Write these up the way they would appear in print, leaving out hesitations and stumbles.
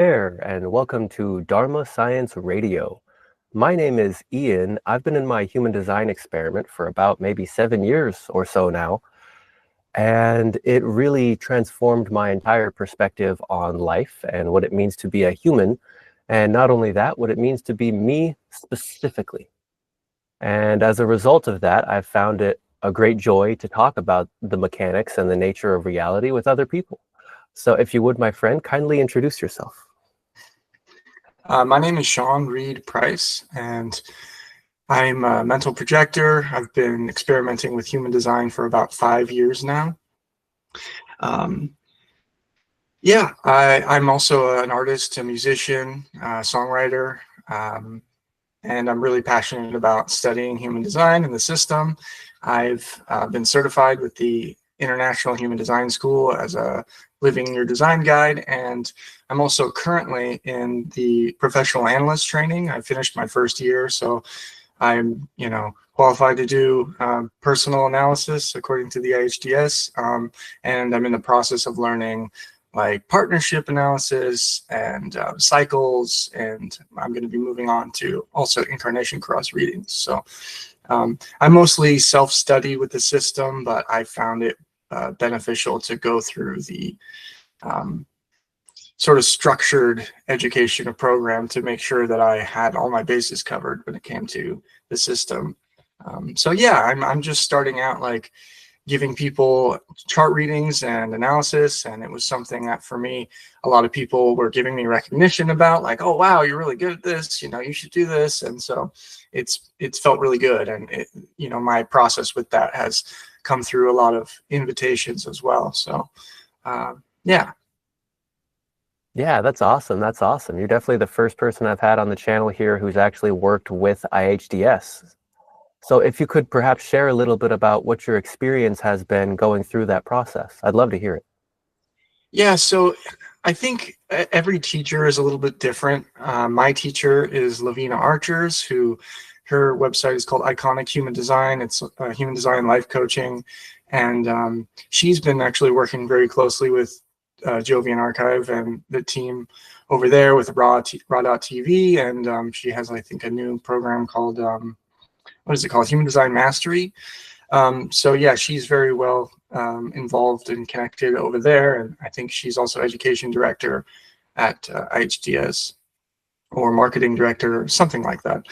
There, and welcome to Dharma Science Radio. My name is Ian. I've been in my human design experiment for about maybe 7 years or so now, and it really transformed my entire perspective on life and what it means to be a human, and not only that, what it means to be me specifically. And as a result of that, I've found it a great joy to talk about the mechanics and the nature of reality with other people. So if you would, my friend, kindly introduce yourself. My name is Sean Reed Price, and I'm a mental projector. I've been experimenting with human design for about 5 years now. I'm also an artist, a musician, songwriter, and I'm really passionate about studying human design and the system. I've been certified with the International Human Design School as a Living Your Design Guide, and I'm also currently in the professional analyst training. I finished my first year, so I'm qualified to do personal analysis according to the IHDS, and I'm in the process of learning like partnership analysis and cycles, and I'm going to be moving on to also incarnation cross readings. So I mostly self-study with the system, but I found it beneficial to go through the sort of structured education program to make sure that I had all my bases covered when it came to the system. I'm just starting out like giving people chart readings and analysis, and it was something that for me, a lot of people were giving me recognition about, like, oh wow, you're really good at this, you should do this. And so it's felt really good, and my process with that has come through a lot of invitations as well. So yeah, that's awesome. That's awesome. You're definitely the first person I've had on the channel here who's actually worked with IHDS. So if you could perhaps share a little bit about what your experience has been going through that process, I'd love to hear it. Yeah, so I think every teacher is a little bit different. My teacher is Lavina Archers, her website is called Iconic Human Design. It's human design life coaching. And she's been actually working very closely with Jovian Archive and the team over there with Raw.tv. And she has, I think, a new program called, what is it called? Human Design Mastery. So yeah, she's very well involved and connected over there. And I think she's also education director at IHDS, or marketing director or something like that.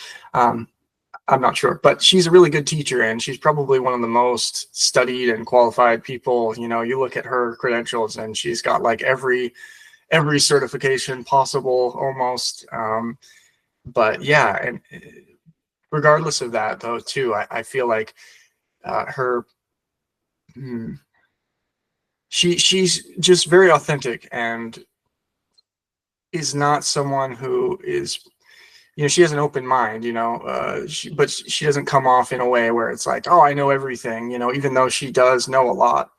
I'm not sure, but she's a really good teacher, and she's probably one of the most studied and qualified people. You look at her credentials and she's got like every certification possible almost. But yeah, and regardless of that though too, I feel like she's just very authentic and is not someone who is, she has an open mind, but she doesn't come off in a way where it's like, oh, I know everything, even though she does know a lot.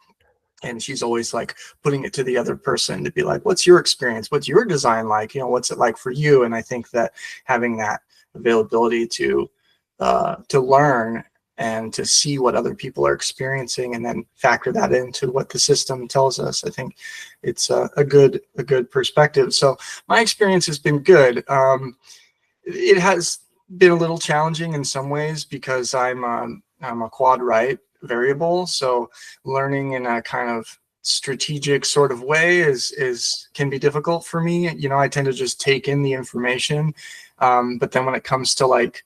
And she's always like putting it to the other person to be like, what's your experience? What's your design like? What's it like for you? And I think that having that availability to learn and to see what other people are experiencing and then factor that into what the system tells us, I think it's a good perspective. So my experience has been good. It has been a little challenging in some ways because I'm a quad right variable. So learning in a kind of strategic sort of way can be difficult for me. I tend to just take in the information. But then when it comes to like,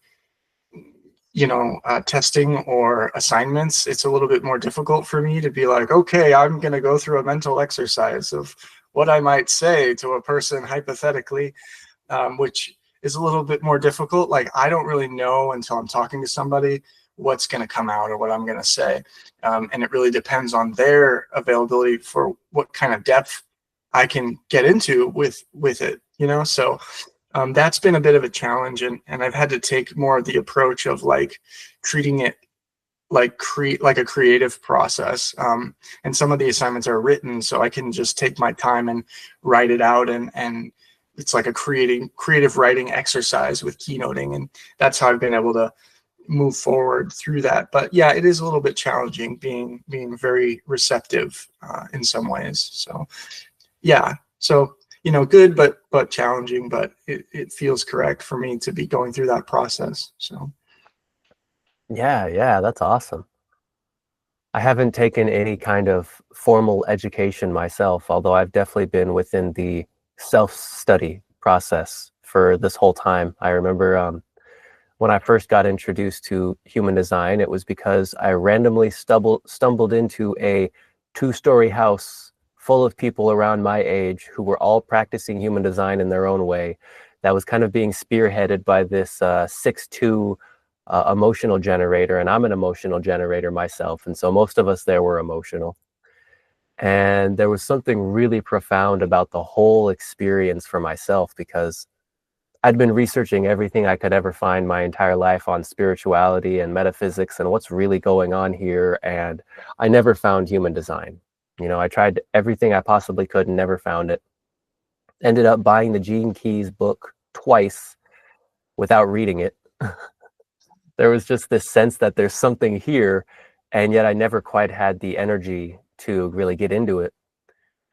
testing or assignments, it's a little bit more difficult for me to be like, okay, I'm going to go through a mental exercise of what I might say to a person hypothetically, which is a little bit more difficult. Like, I don't really know until I'm talking to somebody what's going to come out or what I'm going to say. And it really depends on their availability for what kind of depth I can get into with it, so that's been a bit of a challenge, and I've had to take more of the approach of like treating it like a creative process. And some of the assignments are written, so I can just take my time and write it out, and it's like a creative writing exercise with keynoting, and that's how I've been able to move forward through that. But yeah, it is a little bit challenging being very receptive in some ways. So yeah, so good, but challenging, but it feels correct for me to be going through that process. So Yeah, that's awesome. I haven't taken any kind of formal education myself, although I've definitely been within the self-study process for this whole time. I remember when I first got introduced to human design, it was because I randomly stumbled into a two-story house full of people around my age who were all practicing human design in their own way. That was kind of being spearheaded by this 6'2" emotional generator, and I'm an emotional generator myself, and so most of us there were emotional. And there was something really profound about the whole experience for myself, because I'd been researching everything I could ever find my entire life on spirituality and metaphysics and what's really going on here, and I never found human design. I tried everything I possibly could and never found it. Ended up buying the Gene Keys book twice without reading it. There was just this sense that there's something here, and yet I never quite had the energy to really get into it.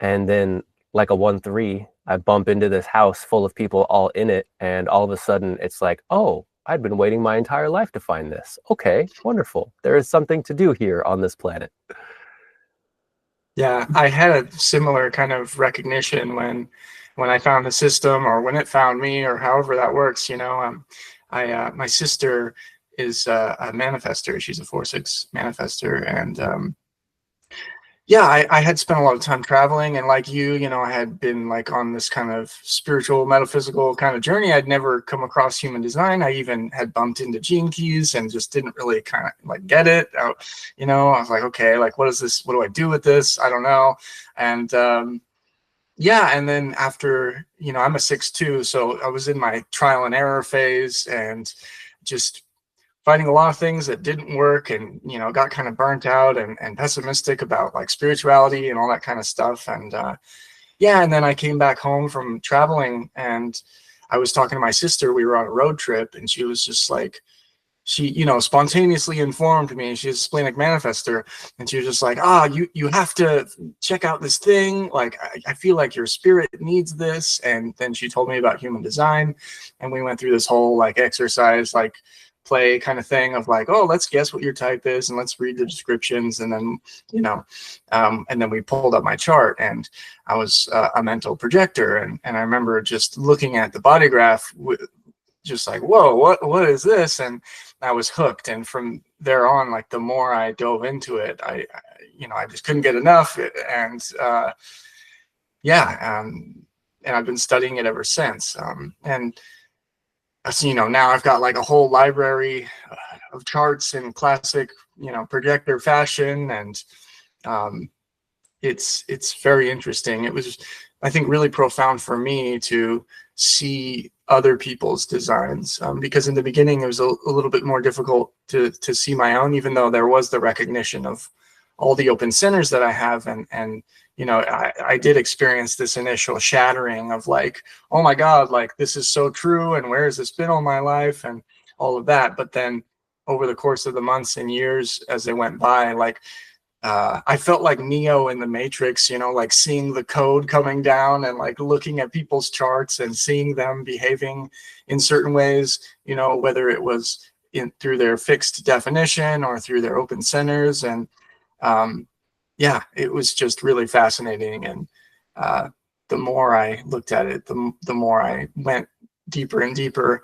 And then, like a 1-3, I bump into this house full of people all in it, and all of a sudden it's like, oh, I'd been waiting my entire life to find this. Okay, wonderful. There is something to do here on this planet. yeah, I had a similar kind of recognition when I found the system, or when it found me, or however that works. My sister is a manifester. She's a 4/6 manifester, and yeah, I had spent a lot of time traveling, and like I had been like on this kind of spiritual, metaphysical kind of journey. I'd never come across human design. I even had bumped into Gene Keys and just didn't really kind of like get it. I was like, okay, like what is this? What do I do with this? I don't know. And yeah, and then after, I'm a 6'2", so I was in my trial and error phase, and just finding a lot of things that didn't work, and got kind of burnt out and pessimistic about like spirituality and all that kind of stuff. And yeah, and then I came back home from traveling, and I was talking to my sister. We were on a road trip, and she was just like, she spontaneously informed me. She's a splenic manifester, and she was just like, you have to check out this thing, like I feel like your spirit needs this. And then she told me about human design, and we went through this whole like exercise, like play kind of thing of like, oh, let's guess what your type is, and let's read the descriptions. And then and then we pulled up my chart, and I was a mental projector. And I remember just looking at the body graph, just like, whoa, what is this? And I was hooked. And from there on, like the more I dove into it, I just couldn't get enough. And yeah, and I've been studying it ever since. And so, now I've got like a whole library of charts in classic, projector fashion. And it's very interesting. It was, I think, really profound for me to see other people's designs, because in the beginning it was a little bit more difficult to see my own, even though there was the recognition of all the open centers that I have. And I did experience this initial shattering of like, oh my God, like this is so true, and where has this been all my life, and all of that. But then over the course of the months and years as they went by, like I felt like Neo in the Matrix, like seeing the code coming down, and like looking at people's charts and seeing them behaving in certain ways, whether it was through their fixed definition or through their open centers. And yeah, it was just really fascinating. And the more I looked at it, the more I went deeper and deeper.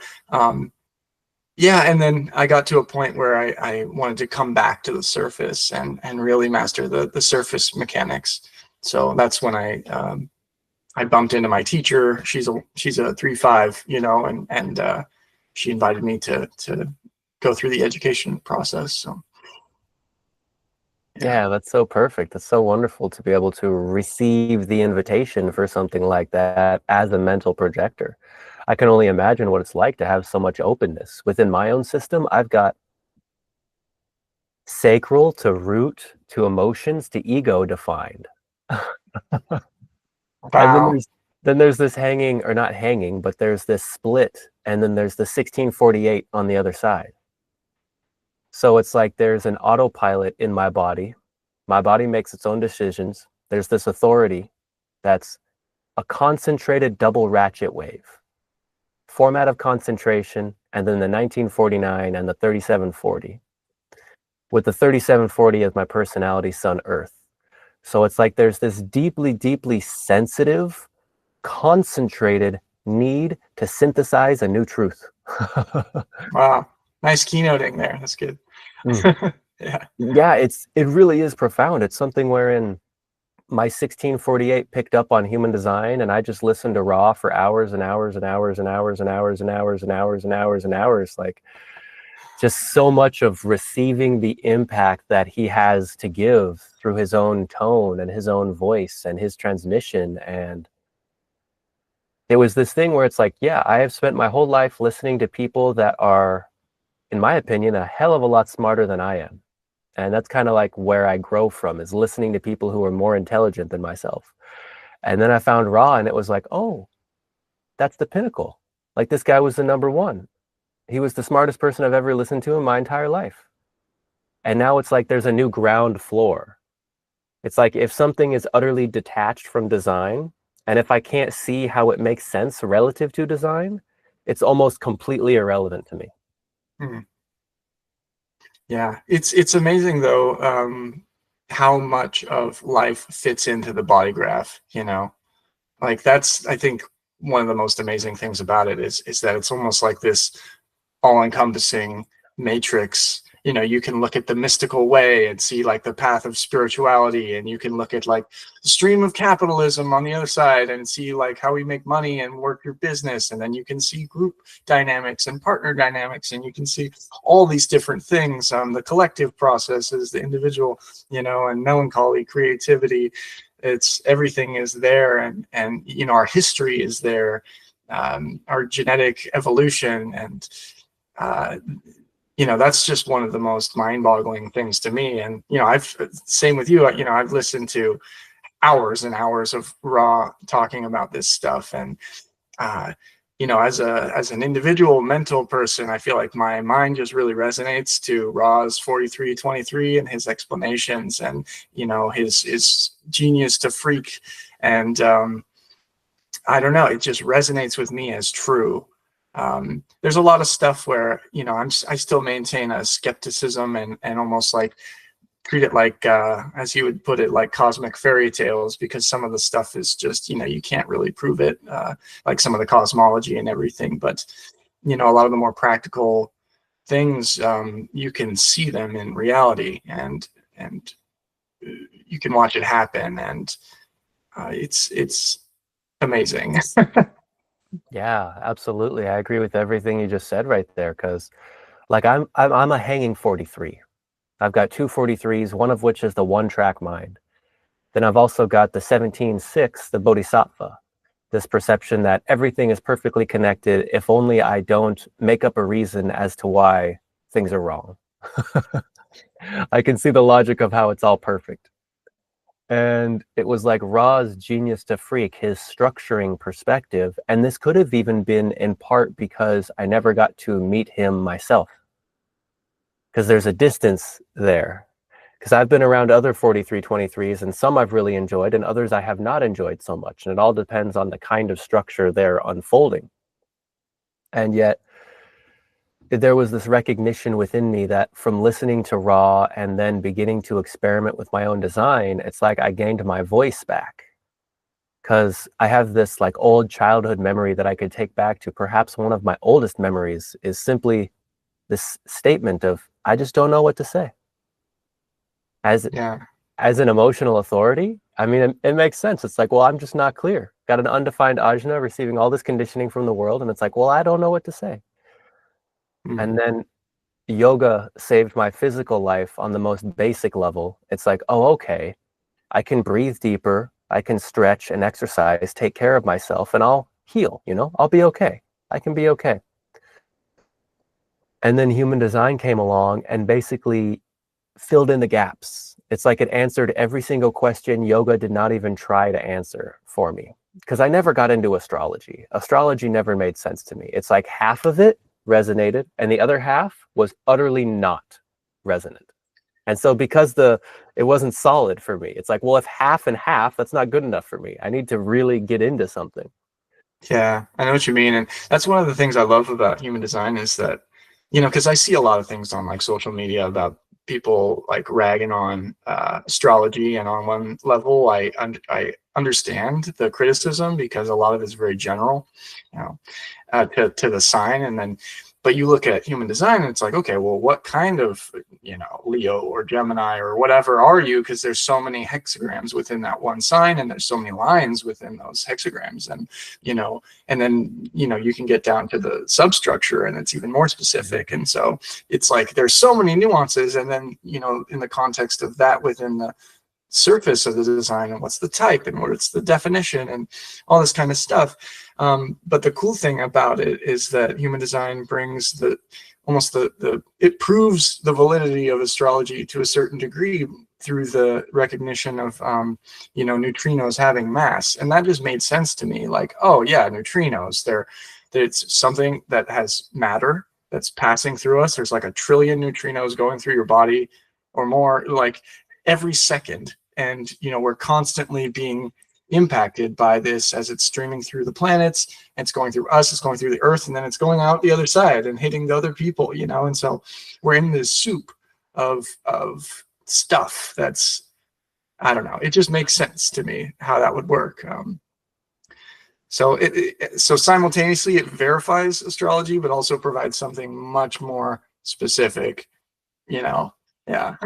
Yeah, and then I got to a point where I wanted to come back to the surface and really master the surface mechanics. So that's when I bumped into my teacher. She's a 3/5, and she invited me to go through the education process. So Yeah, that's so perfect. That's so wonderful to be able to receive the invitation for something like that as a mental projector. I can only imagine what it's like to have so much openness. Within my own system, I've got sacral to root to emotions to ego defined. And then wow. there's this hanging, or not hanging, but there's this split, and then there's the 1648 on the other side. So it's like there's an autopilot in my body. My body makes its own decisions. There's this authority that's a concentrated double ratchet wave. Format of concentration, and then the 1949 and the 3740. With the 3740 as my personality, Sun, Earth. So it's like there's this deeply, deeply sensitive, concentrated need to synthesize a new truth. Wow. Nice keynoting there. That's good. Mm. Yeah, it really is profound. It's something wherein my 1648 picked up on human design, and I just listened to Ra for hours and hours and hours and hours and hours and hours and hours and hours and hours. Like, just so much of receiving the impact that he has to give through his own tone and his own voice and his transmission. And it was this thing where it's like, yeah, I have spent my whole life listening to people that are, in my opinion, a hell of a lot smarter than I am. And that's kind of like where I grow from, is listening to people who are more intelligent than myself. And then I found Ra, and it was like, oh, that's the pinnacle. Like, this guy was the number one. He was the smartest person I've ever listened to in my entire life. And now it's like there's a new ground floor. It's like if something is utterly detached from design, and if I can't see how it makes sense relative to design, it's almost completely irrelevant to me. Hmm. Yeah, it's amazing though, how much of life fits into the body graph, you know? Like, that's, I think, one of the most amazing things about it is that it's almost like this all-encompassing matrix. You know, you can look at the mystical way and see like the path of spirituality, and you can look at like the stream of capitalism on the other side and see like how we make money and work your business, and then you can see group dynamics and partner dynamics, and you can see all these different things, the collective processes, the individual, you know, and melancholy, creativity. It's, everything is there, and you know, our history is there, our genetic evolution, and you know, that's just one of the most mind-boggling things to me. And you know, same with you. You know, I've listened to hours and hours of Ra talking about this stuff, and you know, as an individual mental person, I feel like my mind just really resonates to Ra's 4323 and his explanations, and you know, his genius to freak, and I don't know, it just resonates with me as true. There's a lot of stuff where, you know, I still maintain a skepticism, and almost like treat it like, as you would put it, like cosmic fairy tales, because some of the stuff is just, you know, you can't really prove it, like some of the cosmology and everything. But, you know, a lot of the more practical things, you can see them in reality, and you can watch it happen, and it's amazing. Yeah, absolutely. I agree with everything you just said right there, because like I'm a hanging 43. I've got two 43s, one of which is the one-track mind. Then I've also got the 17-6, the bodhisattva, this perception that everything is perfectly connected if only I don't make up a reason as to why things are wrong. I can see the logic of how it's all perfect. And it was like Ra's genius to freak, his structuring perspective. And this could have even been in part because I never got to meet him myself, because there's a distance there. Because I've been around other 4323s, and some I've really enjoyed, and others I have not enjoyed so much. And it all depends on the kind of structure they're unfolding. And yet, there was this recognition within me that from listening to Ra and then beginning to experiment with my own design, it's like I gained my voice back. Because I have this like old childhood memory that I could take back to. Perhaps one of my oldest memories is simply this statement of, I just don't know what to say. As an emotional authority, I mean, it makes sense. It's like, well, I'm just not clear. Got an undefined ajna, receiving all this conditioning from the world, and it's like, well, I don't know what to say. Mm-hmm. And then yoga saved my physical life on the most basic level. It's like, oh, okay, I can breathe deeper, I can stretch and exercise, take care of myself, and I'll heal, you know, I'll be okay. I can be okay. And then human design came along and basically filled in the gaps. It's like it answered every single question yoga did not even try to answer for me. Because I never got into astrology. Astrology never made sense to me. It's like half of it resonated, and the other half was utterly not resonant. And so because it wasn't solid for me, it's like, well, if half and half, that's not good enough for me. I need to really get into something. Yeah, I know what you mean. And that's one of the things I love about human design is that, because I see a lot of things on like social media about people like ragging on astrology, and on one level, I understand the criticism because a lot of it's very general, you know, to the sign, and then. But you look at human design and it's like, okay, well, what kind of, Leo or Gemini or whatever are you? Because there's so many hexagrams within that one sign, and there's so many lines within those hexagrams. And, and then, you can get down to the substructure and it's even more specific. And so it's like, there's so many nuances. And then, in the context of that within the surface of the design, and what's the type and what's the definition and all this kind of stuff. But the cool thing about it is that human design brings it proves the validity of astrology to a certain degree through the recognition of neutrinos having mass. And that just made sense to me. Like, oh yeah, neutrinos, it's something that has matter that's passing through us. There's like 1 trillion neutrinos going through your body or more, like every second. And we're constantly being impacted by this as it's streaming through the planets. It's going through us, it's going through the earth, and then it's going out the other side and hitting the other people, and so we're in this soup of stuff that's, I don't know, it just makes sense to me how that would work. So simultaneously it verifies astrology, but also provides something much more specific, yeah. Yeah,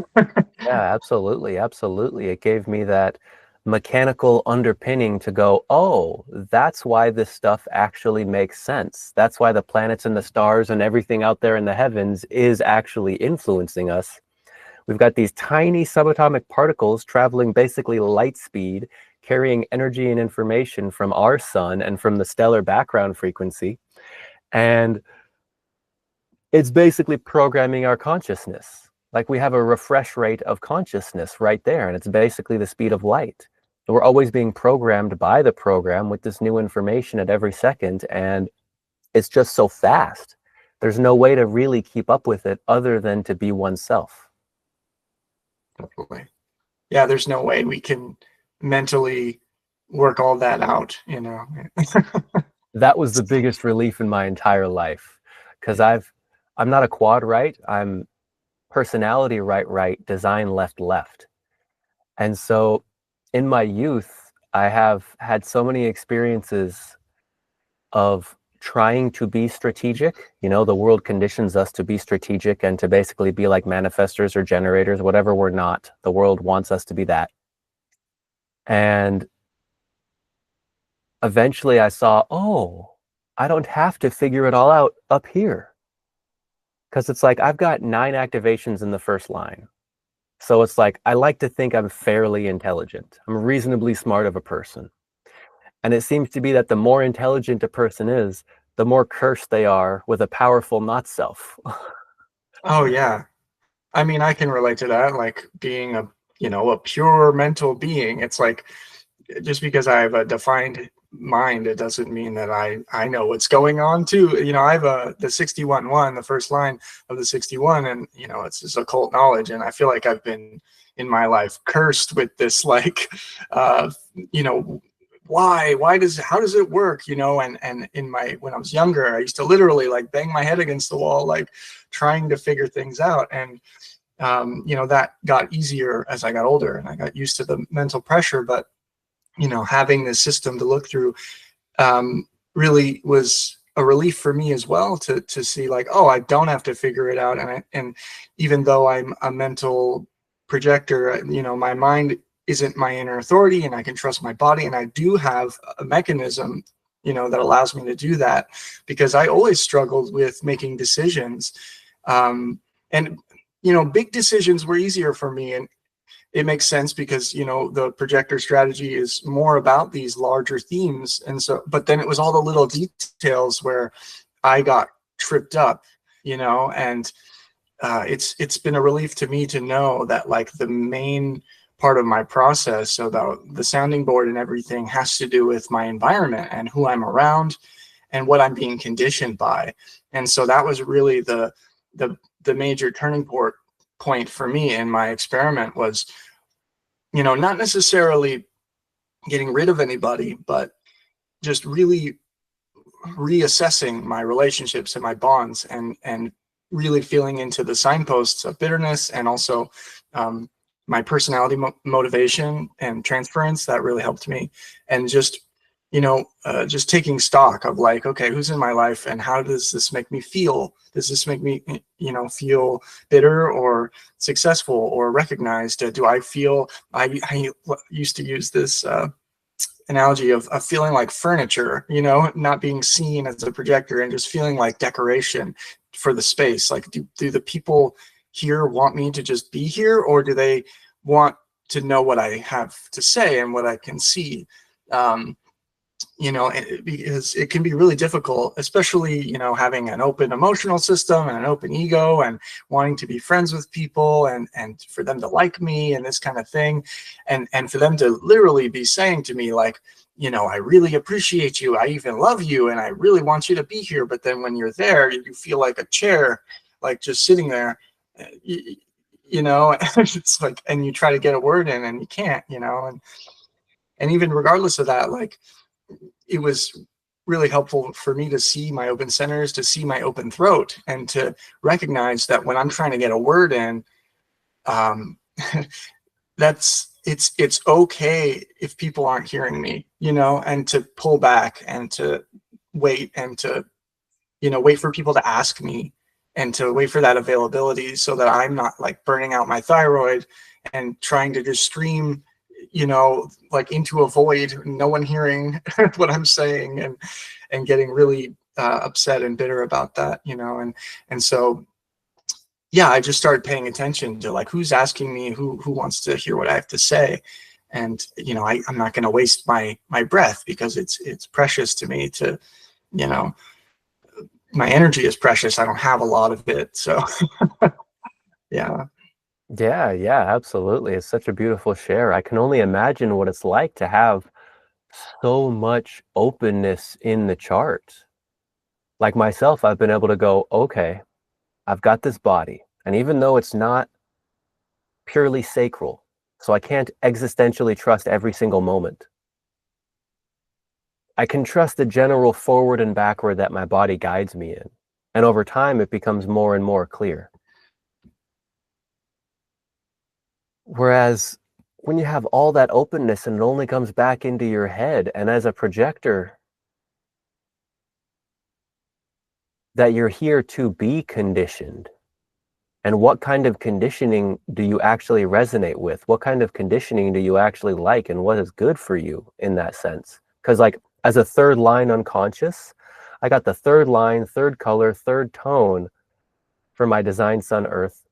absolutely. It gave me that mechanical underpinning to go, oh, that's why this stuff actually makes sense. That's why the planets and the stars and everything out there in the heavens is actually influencing us. We've got these tiny subatomic particles traveling basically light speed, carrying energy and information from our sun and from the stellar background frequency. And it's basically programming our consciousness. Like we have a refresh rate of consciousness right there, and it's basically the speed of light. So we're always being programmed by the program with this new information at every second, and it's just so fast. There's no way to really keep up with it other than to be oneself. Definitely. Yeah, there's no way we can mentally work all that out, That was the biggest relief in my entire life, because I'm not a quad right, I'm personality right, design left. And so in my youth, I have had so many experiences of trying to be strategic. The world conditions us to be strategic and to basically be like manifestors or generators, whatever we're not. The world wants us to be that. And eventually I saw, oh, I don't have to figure it all out up here. Because it's like, I've got 9 activations in the first line. So it's like, I like to think I'm fairly intelligent. I'm reasonably smart of a person. And it seems to be that the more intelligent a person is, the more cursed they are with a powerful not self. Oh yeah. I mean, I can relate to that, like being a pure mental being. It's like, just because I have a defined mind, it doesn't mean that I know what's going on too. I have the 61-1, the first line of the 61, and it's just occult knowledge. And I feel like I've been in my life cursed with this, like, how does it work? And when I was younger, I used to literally like bang my head against the wall, like trying to figure things out. And that got easier as I got older and I got used to the mental pressure. But having this system to look through really was a relief for me as well, to see like, oh, I don't have to figure it out. And even though I'm a mental projector, my mind isn't my inner authority, and I can trust my body. And I do have a mechanism, that allows me to do that, because I always struggled with making decisions. And big decisions were easier for me. And it makes sense because, the projector strategy is more about these larger themes. And so, but then it was all the little details where I got tripped up, and it's been a relief to me to know that like the main part of my process, so the sounding board and everything, has to do with my environment and who I'm around and what I'm being conditioned by. And so that was really the major turning point for me in my experiment was, not necessarily getting rid of anybody, but just really reassessing my relationships and my bonds, and really feeling into the signposts of bitterness, and also my personality motivation and transference. That really helped me. And just just taking stock of like, okay, who's in my life and how does this make me feel? Does this make me feel bitter or successful or recognized? Do I feel, I used to use this analogy of feeling like furniture, not being seen as a projector and just feeling like decoration for the space. Like, do the people here want me to just be here, or do they want to know what I have to say and what I can see? Because it can be really difficult, especially, having an open emotional system and an open ego and wanting to be friends with people and for them to like me and this kind of thing. And for them to literally be saying to me like, I really appreciate you. I even love you. And I really want you to be here. But then when you're there, you feel like a chair, like just sitting there, it's like, and you try to get a word in and you can't, and even regardless of that, like, it was really helpful for me to see my open centers, to see my open throat, and to recognize that when I'm trying to get a word in, it's okay if people aren't hearing me, and to pull back and to wait, and to, wait for people to ask me, and to wait for that availability, so that I'm not like burning out my thyroid and trying to just stream, like into a void, no one hearing what I'm saying, and getting really upset and bitter about that, and so, yeah, I just started paying attention to like, who's asking me, who wants to hear what I have to say. And, I'm not going to waste my breath, because it's precious to me to, my energy is precious. I don't have a lot of it. So, yeah. Yeah, absolutely. It's such a beautiful share. I can only imagine what it's like to have so much openness in the chart. Like myself, I've been able to go, okay, I've got this body. And even though it's not purely sacral, so I can't existentially trust every single moment, I can trust the general forward and backward that my body guides me in. And over time, it becomes more and more clear. Whereas when you have all that openness and it only comes back into your head, and as a projector, that you're here to be conditioned. And what kind of conditioning do you actually resonate with? What kind of conditioning do you actually like, and what is good for you in that sense? Because like as a third line unconscious, I got the third line, third color, third tone for my design sun earth,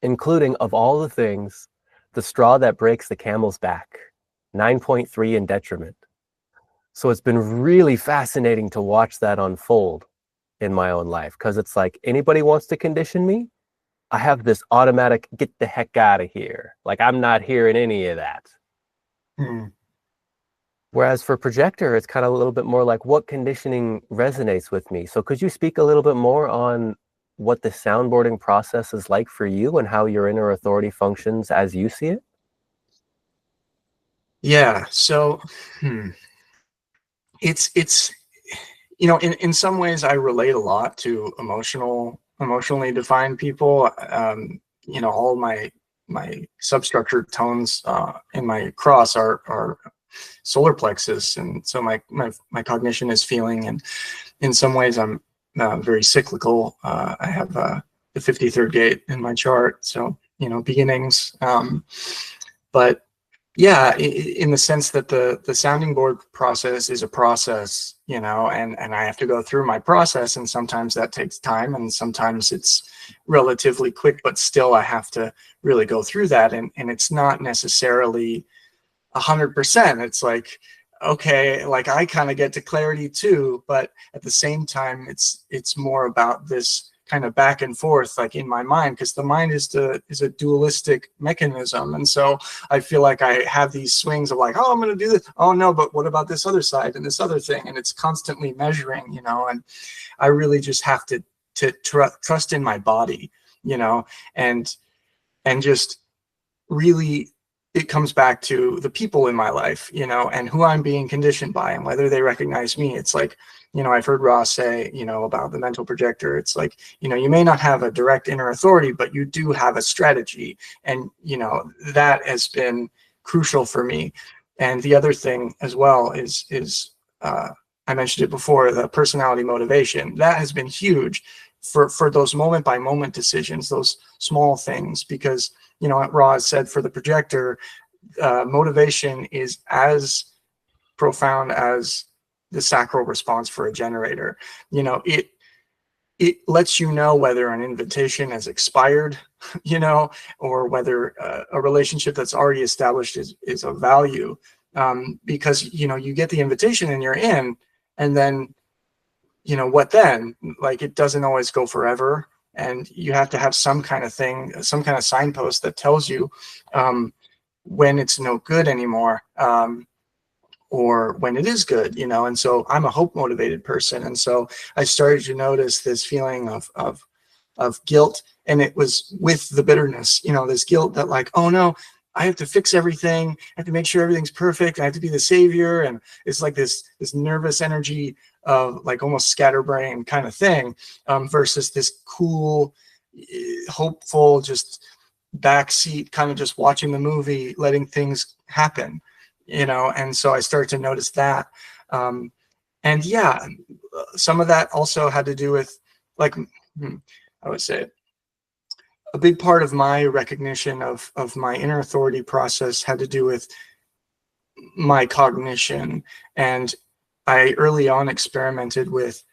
including, of all the things, the straw that breaks the camel's back, 9.3 in detriment. So it's been really fascinating to watch that unfold in my own life, because it's like, anybody wants to condition me, I have this automatic get the heck out of here. Like, I'm not hearing any of that. Whereas for projector, it's kind of a little bit more like, what conditioning resonates with me? So could you speak a little bit more on what the soundboarding process is like for you, and how your inner authority functions as you see it? Yeah. So, it's in some ways I relate a lot to emotionally defined people. All my substructured tones in my cross are solar plexus, and so my cognition is feeling, and in some ways I'm very cyclical. I have the 53rd gate in my chart, so beginnings, but yeah, in the sense that the sounding board process is a process, and I have to go through my process, and sometimes that takes time, and sometimes it's relatively quick, but still I have to really go through that, and it's not necessarily 100%. It's like, okay, like I kind of get to clarity too, but at the same time, it's more about this kind of back and forth, like in my mind, because the mind is a dualistic mechanism, and so I feel like I have these swings of like, oh, I'm going to do this. Oh no, but what about this other side and this other thing? And it's constantly measuring, and I really just have to trust in my body, and just really, it comes back to the people in my life, and who I'm being conditioned by and whether they recognize me. It's like, I've heard Ross say, about the mental projector. It's like, you may not have a direct inner authority, but you do have a strategy. And, that has been crucial for me. And the other thing as well is I mentioned it before, the personality motivation. That has been huge for those moment by moment decisions, those small things, because, what Ross said, for the projector, motivation is as profound as the sacral response for a generator. It lets you know whether an invitation has expired, or whether a relationship that's already established is of value, because you get the invitation and you're in, and then what then? Like, it doesn't always go forever, and you have to have some kind of thing, some kind of signpost that tells you when it's no good anymore, or when it is good, and so I'm a hope motivated person. And so I started to notice this feeling of guilt, and it was with the bitterness, this guilt that, like, oh no, I have to fix everything. I have to make sure everything's perfect. I have to be the savior. And it's like this nervous energy of, like, almost scatterbrain kind of thing, versus this cool, hopeful, just backseat kind of just watching the movie, letting things happen. And so I started to notice that. And yeah, some of that also had to do with, like, I would say a big part of my recognition of my inner authority process had to do with my cognition. And I early on experimented with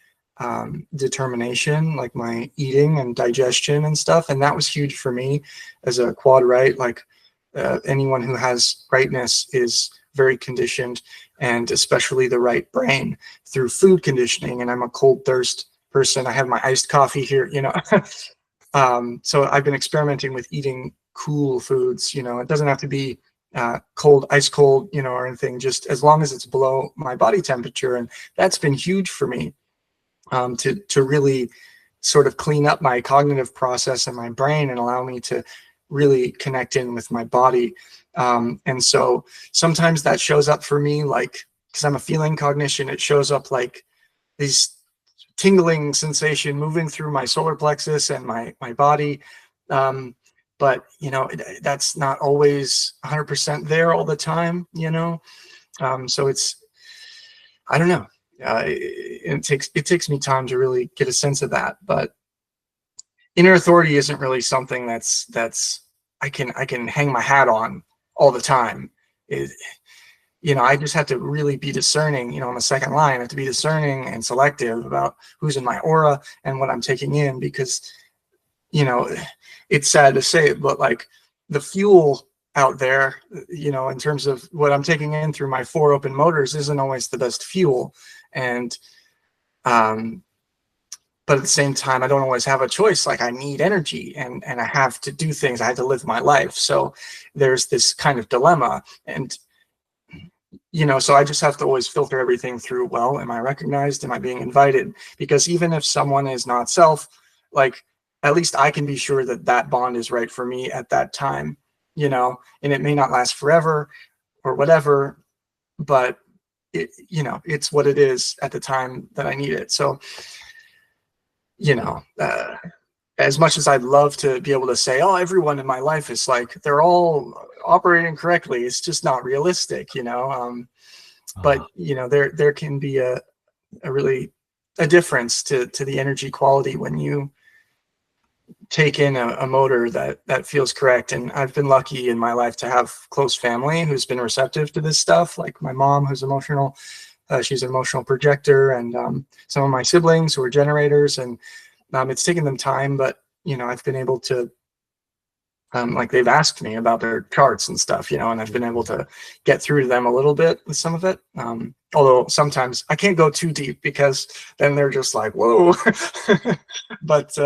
determination, like my eating and digestion and stuff. And that was huge for me as a quad right. Like, anyone who has rightness is very conditioned, and especially the right brain, through food conditioning. And I'm a cold thirst person. I have my iced coffee here, so I've been experimenting with eating cool foods. It doesn't have to be cold, ice cold, or anything, just as long as it's below my body temperature. And that's been huge for me, to really sort of clean up my cognitive process and my brain, and allow me to really connect in with my body. And so sometimes that shows up for me, like, because I'm a feeling cognition, it shows up like these tingling sensation moving through my solar plexus and my body. But, that's not always 100% there all the time, so it's, I don't know. It takes me time to really get a sense of that. But inner authority isn't really something that's I can hang my hat on all the time. I just have to really be discerning. On the second line, I have to be discerning and selective about who's in my aura and what I'm taking in, because it's sad to say it, but, like, the fuel out there, in terms of what I'm taking in through my 4 open motors, isn't always the best fuel. And but at the same time, I don't always have a choice. Like, I need energy, and I have to do things. I have to live my life. So there's this kind of dilemma. And, so I just have to always filter everything through, well, am I recognized? Am I being invited? Because even if someone is not self, like, at least I can be sure that that bond is right for me at that time, and it may not last forever or whatever, but it's what it is at the time that I need it. So, as much as I'd love to be able to say, oh, everyone in my life is like, they're all operating correctly, it's just not realistic, but there can be a really a difference to the energy quality when you take in a motor that feels correct. And I've been lucky in my life to have close family who's been receptive to this stuff, like my mom, who's emotional. She's an emotional projector, and some of my siblings who are generators, and it's taken them time, but I've been able to, like, they've asked me about their charts and stuff, and I've been able to get through to them a little bit with some of it. Although sometimes I can't go too deep, because then they're just like, whoa. But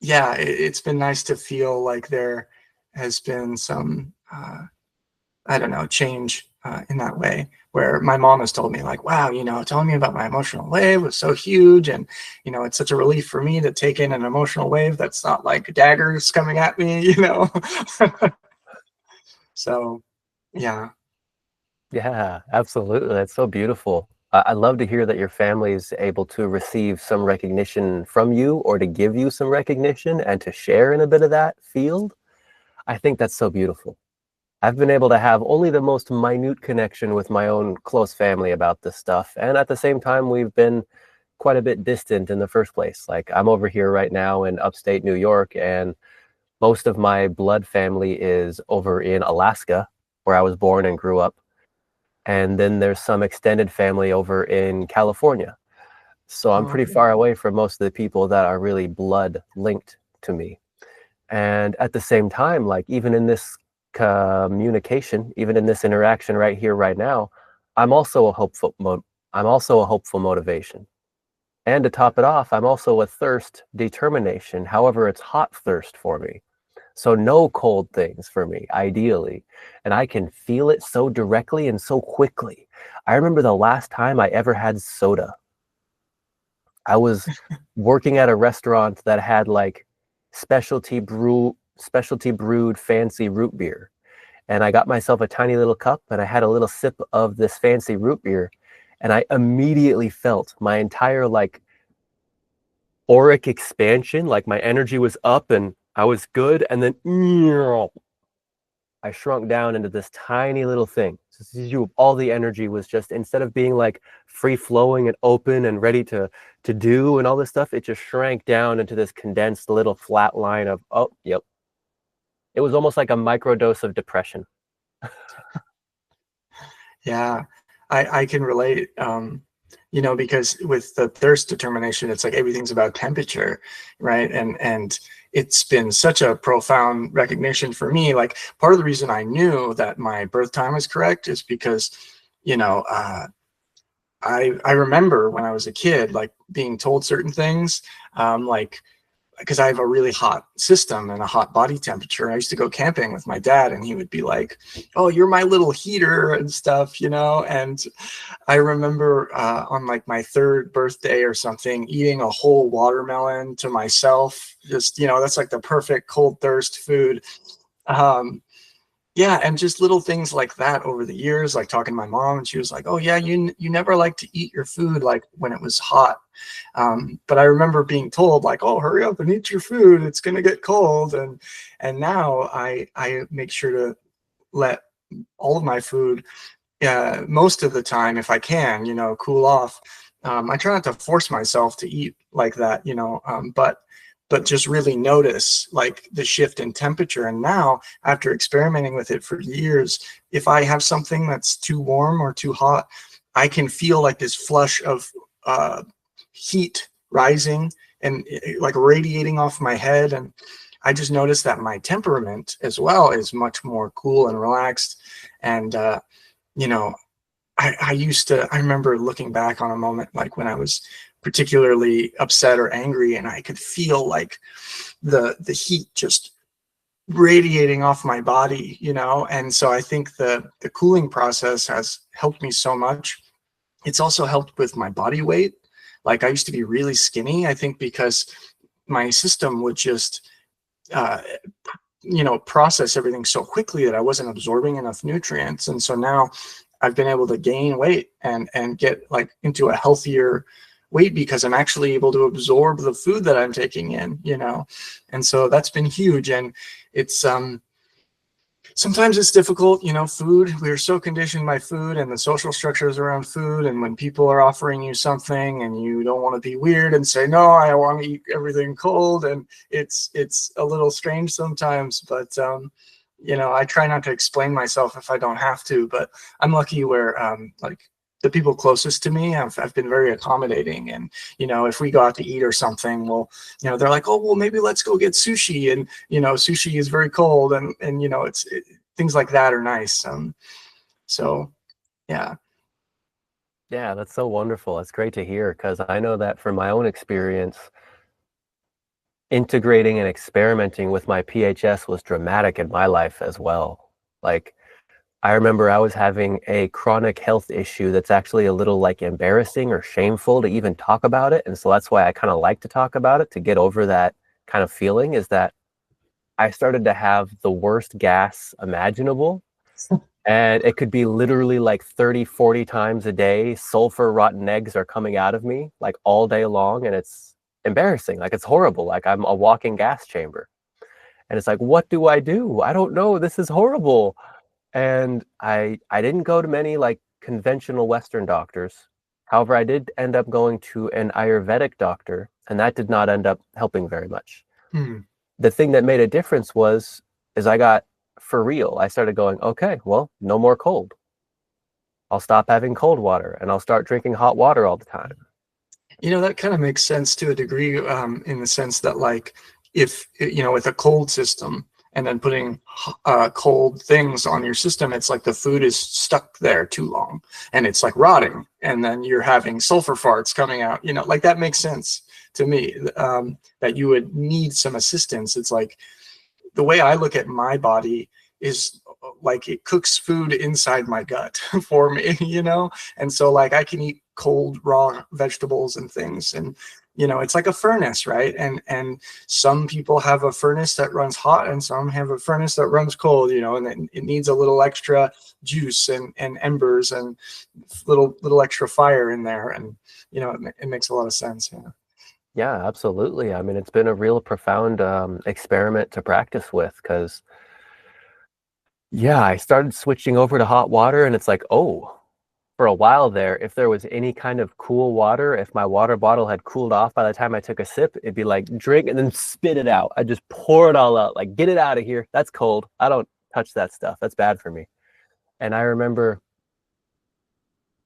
yeah, it's been nice to feel like there has been some, I don't know, change in that way, where my mom has told me like, wow, telling me about my emotional wave was so huge. And, it's such a relief for me to take in an emotional wave that's not like daggers coming at me. So, yeah. Yeah, absolutely. That's so beautiful. I love to hear that your family is able to receive some recognition from you or to give you some recognition and to share in a bit of that field. I think that's so beautiful. I've been able to have only the most minute connection with my own close family about this stuff. And at the same time, we've been quite a bit distant in the first place. Like I'm over here right now in upstate New York, and most of my blood family is over in Alaska, where I was born and grew up. And then there's some extended family over in California. So I'm pretty far away from most of the people that are really blood linked to me. And at the same time, like even in this communication, even in this interaction right here, right now, I'm also a I'm also a hopeful motivation. And to top it off, I'm also a thirst determination. However, it's hot thirst for me. So no cold things for me, ideally. And I can feel it so directly and so quickly. I remember the last time I ever had soda. I was working at a restaurant that had like specialty brewed fancy root beer. And I got myself a tiny little cup and I had a little sip of this fancy root beer. And I immediately felt my entire like auric expansion, like my energy was up and I was good. And then I shrunk down into this tiny little thing. So all the energy was just, instead of being like free flowing and open and ready to do and all this stuff, it just shrank down into this condensed little flat line of, oh, yep. It was almost like a microdose of depression. Yeah, I can relate. Because with the thirst determination, it's like everything's about temperature, right? And it's been such a profound recognition for me. Like part of the reason I knew that my birth time was correct is because, I remember when I was a kid, like being told certain things, like because I have a really hot system and a hot body temperature. I used to go camping with my dad and he would be like, oh, you're my little heater and stuff, And I remember on like my third birthday or something, eating a whole watermelon to myself. Just, that's like the perfect cold thirst food. Um, yeah, and just little things like that over the years, like talking to my mom, and she was like, "Oh yeah, you never like to eat your food like when it was hot." But I remember being told like, "Oh, hurry up and eat your food; it's gonna get cold." And now I make sure to let all of my food, most of the time, if I can, cool off. I try not to force myself to eat like that, but just really notice like the shift in temperature. And now, after experimenting with it for years, if I have something that's too warm or too hot, I can feel like this flush of heat rising and like radiating off my head. And I just noticed that my temperament as well is much more cool and relaxed. And I remember looking back on a moment like when I was particularly upset or angry, and I could feel like the heat just radiating off my body, And so I think the cooling process has helped me so much. It's also helped with my body weight. Like I used to be really skinny, I think because my system would just uh, process everything so quickly that I wasn't absorbing enough nutrients. And so now I've been able to gain weight and get like into a healthier weight because I'm actually able to absorb the food that I'm taking in, And so that's been huge. And it's sometimes it's difficult, food. We're so conditioned by food and the social structures around food. And when people are offering you something and you don't want to be weird and say, no, I want to eat everything cold. And it's a little strange sometimes, but, I try not to explain myself if I don't have to, but I'm lucky where, like the people closest to me, I've been very accommodating. And, if we go out to eat or something, well, they're like, oh, well, maybe let's go get sushi. And, sushi is very cold and things like that are nice. So yeah. Yeah, that's so wonderful. It's great to hear because I know that from my own experience, integrating and experimenting with my PHS was dramatic in my life as well. Like I remember I was having a chronic health issue that's actually a little like embarrassing or shameful to even talk about it. And so that's why I kind of like to talk about it, to get over that kind of feeling, is that I started to have the worst gas imaginable. And it could be literally like 30, 40 times a day. Sulfur rotten eggs are coming out of me like all day long. And it's embarrassing. Like, it's horrible. Like, I'm a walking gas chamber. And it's like, what do? I don't know. This is horrible. And I didn't go to many like conventional Western doctors. However, I did end up going to an Ayurvedic doctor, and that did not end up helping very much. Hmm. The thing that made a difference is I got, for real, I started going, okay, well, no more cold. I'll stop having cold water and I'll start drinking hot water all the time. That kind of makes sense to a degree, in the sense that, like, if, with a cold system and then putting cold things on your system, it's like the food is stuck there too long and it's like rotting, and then you're having sulfur farts coming out, like that makes sense to me, that you would need some assistance. It's like, the way I look at my body is like it cooks food inside my gut for me, and so like I can eat cold raw vegetables and things, and it's like a furnace, right? And some people have a furnace that runs hot and some have a furnace that runs cold, and it needs a little extra juice and embers and little extra fire in there, and it makes a lot of sense. Yeah, absolutely. I mean, it's been a real profound experiment to practice with, because yeah, I started switching over to hot water, and it's like, oh, for a while there, if there was any kind of cool water, if my water bottle had cooled off by the time I took a sip, it'd be like, drink and then spit it out. I just pour it all out, like, get it out of here. That's cold. I don't touch that stuff. That's bad for me. And I remember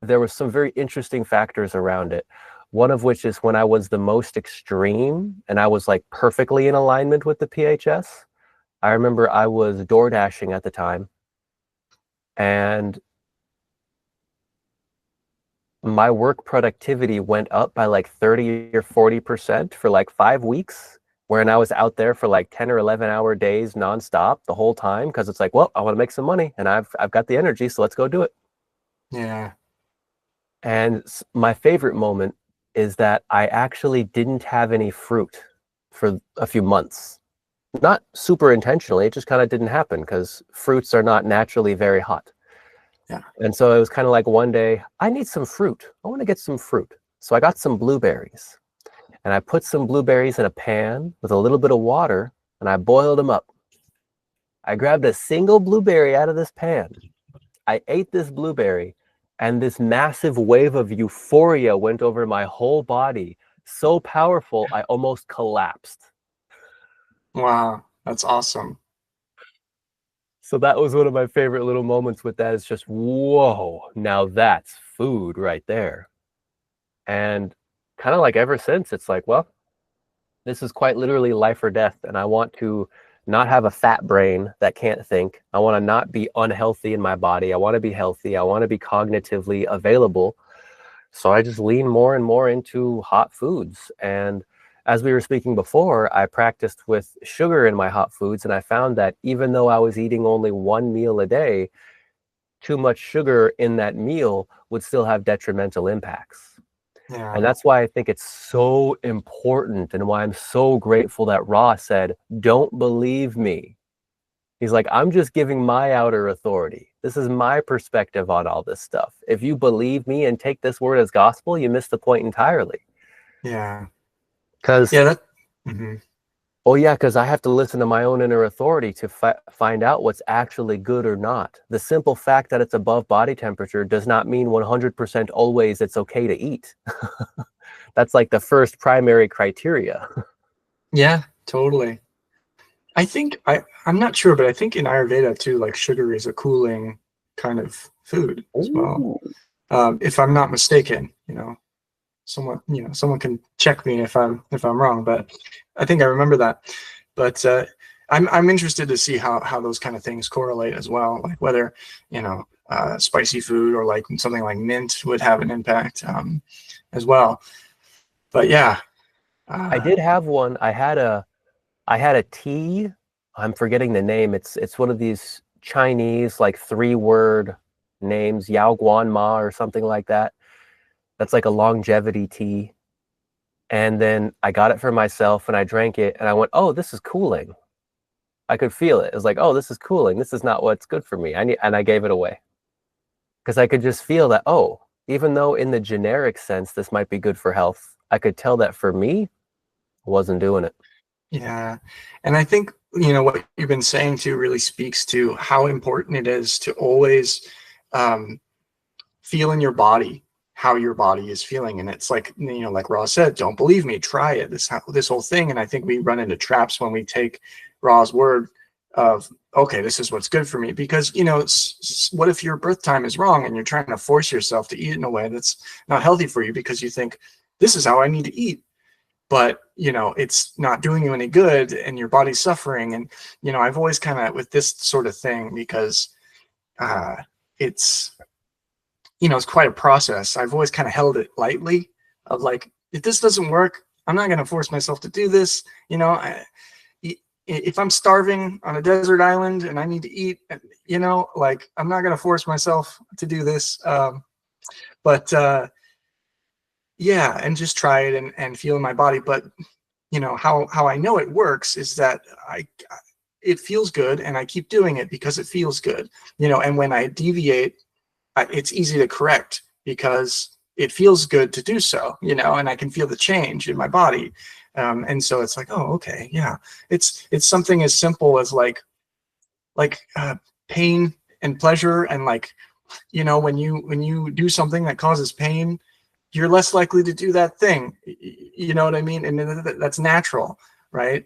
there was some very interesting factors around it. One of which is when I was the most extreme and I was like perfectly in alignment with the PHS. I remember I was door dashing at the time, and my work productivity went up by like 30 or 40% for like 5 weeks, when I was out there for like 10 or 11-hour days nonstop the whole time, because it's like, well, I want to make some money and I've got the energy, so let's go do it. Yeah. And my favorite moment is that I actually didn't have any fruit for a few months. Not super intentionally, it just kind of didn't happen because fruits are not naturally very hot. Yeah. And so it was kind of like, one day, I need some fruit. I want to get some fruit. So I got some blueberries, and I put some blueberries in a pan with a little bit of water, and I boiled them up. I grabbed a single blueberry out of this pan. I ate this blueberry, and this massive wave of euphoria went over my whole body. So powerful, I almost collapsed. Wow, that's awesome. So that was one of my favorite little moments with that. Is just, whoa, now that's food right there. And kind of like ever since, it's like, well, this is quite literally life or death. And I want to not have a fat brain that can't think. I want to not be unhealthy in my body. I want to be healthy. I want to be cognitively available. So I just lean more and more into hot foods. And as we were speaking before, I practiced with sugar in my hot foods. And I found that even though I was eating only one meal a day, too much sugar in that meal would still have detrimental impacts. Yeah. And that's why I think it's so important, and why I'm so grateful that Ross said, don't believe me. He's like, I'm just giving my outer authority. This is my perspective on all this stuff. If you believe me and take this word as gospel, you miss the point entirely. Yeah. Because, Yeah, that. Mm-hmm. oh yeah, because I have to listen to my own inner authority to find out what's actually good or not. The simple fact that it's above body temperature does not mean 100% always it's okay to eat. That's like the first primary criteria. Yeah, totally. I think I'm not sure, but I think in Ayurveda too, like sugar is a cooling kind of food as well. If I'm not mistaken, someone can check me if I'm wrong, but I think I remember that. But I'm interested to see how those kind of things correlate as well, like whether spicy food or like something like mint would have an impact as well. But yeah, I did have one. I had a tea. I'm forgetting the name. It's one of these Chinese, like 3-word names, Yao Guan Ma or something like that. That's like a longevity tea. And then I got it for myself and I drank it and I went, oh, this is cooling. I could feel it. It was like, oh, this is cooling. This is not what's good for me. And I gave it away. Because I could just feel that, oh, even though in the generic sense, this might be good for health, I could tell that for me, I wasn't doing it. Yeah. And I think, what you've been saying too really speaks to how important it is to always feel in your body how your body is feeling. And it's like, like Ross said, don't believe me, try it, this whole thing. And I think we run into traps when we take Ra's word of, okay, this is what's good for me. Because, what if your birth time is wrong and you're trying to force yourself to eat in a way that's not healthy for you because you think, this is how I need to eat. But, it's not doing you any good and your body's suffering. And, I've always kind of, with this sort of thing, because it's quite a process. I've always kind of held it lightly of like, if this doesn't work, I'm not going to force myself to do this. If I'm starving on a desert island and I need to eat, like, I'm not going to force myself to do this. Yeah, and just try it and feel in my body. But, how I know it works is that it feels good and I keep doing it because it feels good, and when I deviate, it's easy to correct because it feels good to do so, and I can feel the change in my body. And so it's like, oh, okay, yeah, it's something as simple as like pain and pleasure. And like, when you do something that causes pain, you're less likely to do that thing. You know what I mean? And that's natural, right?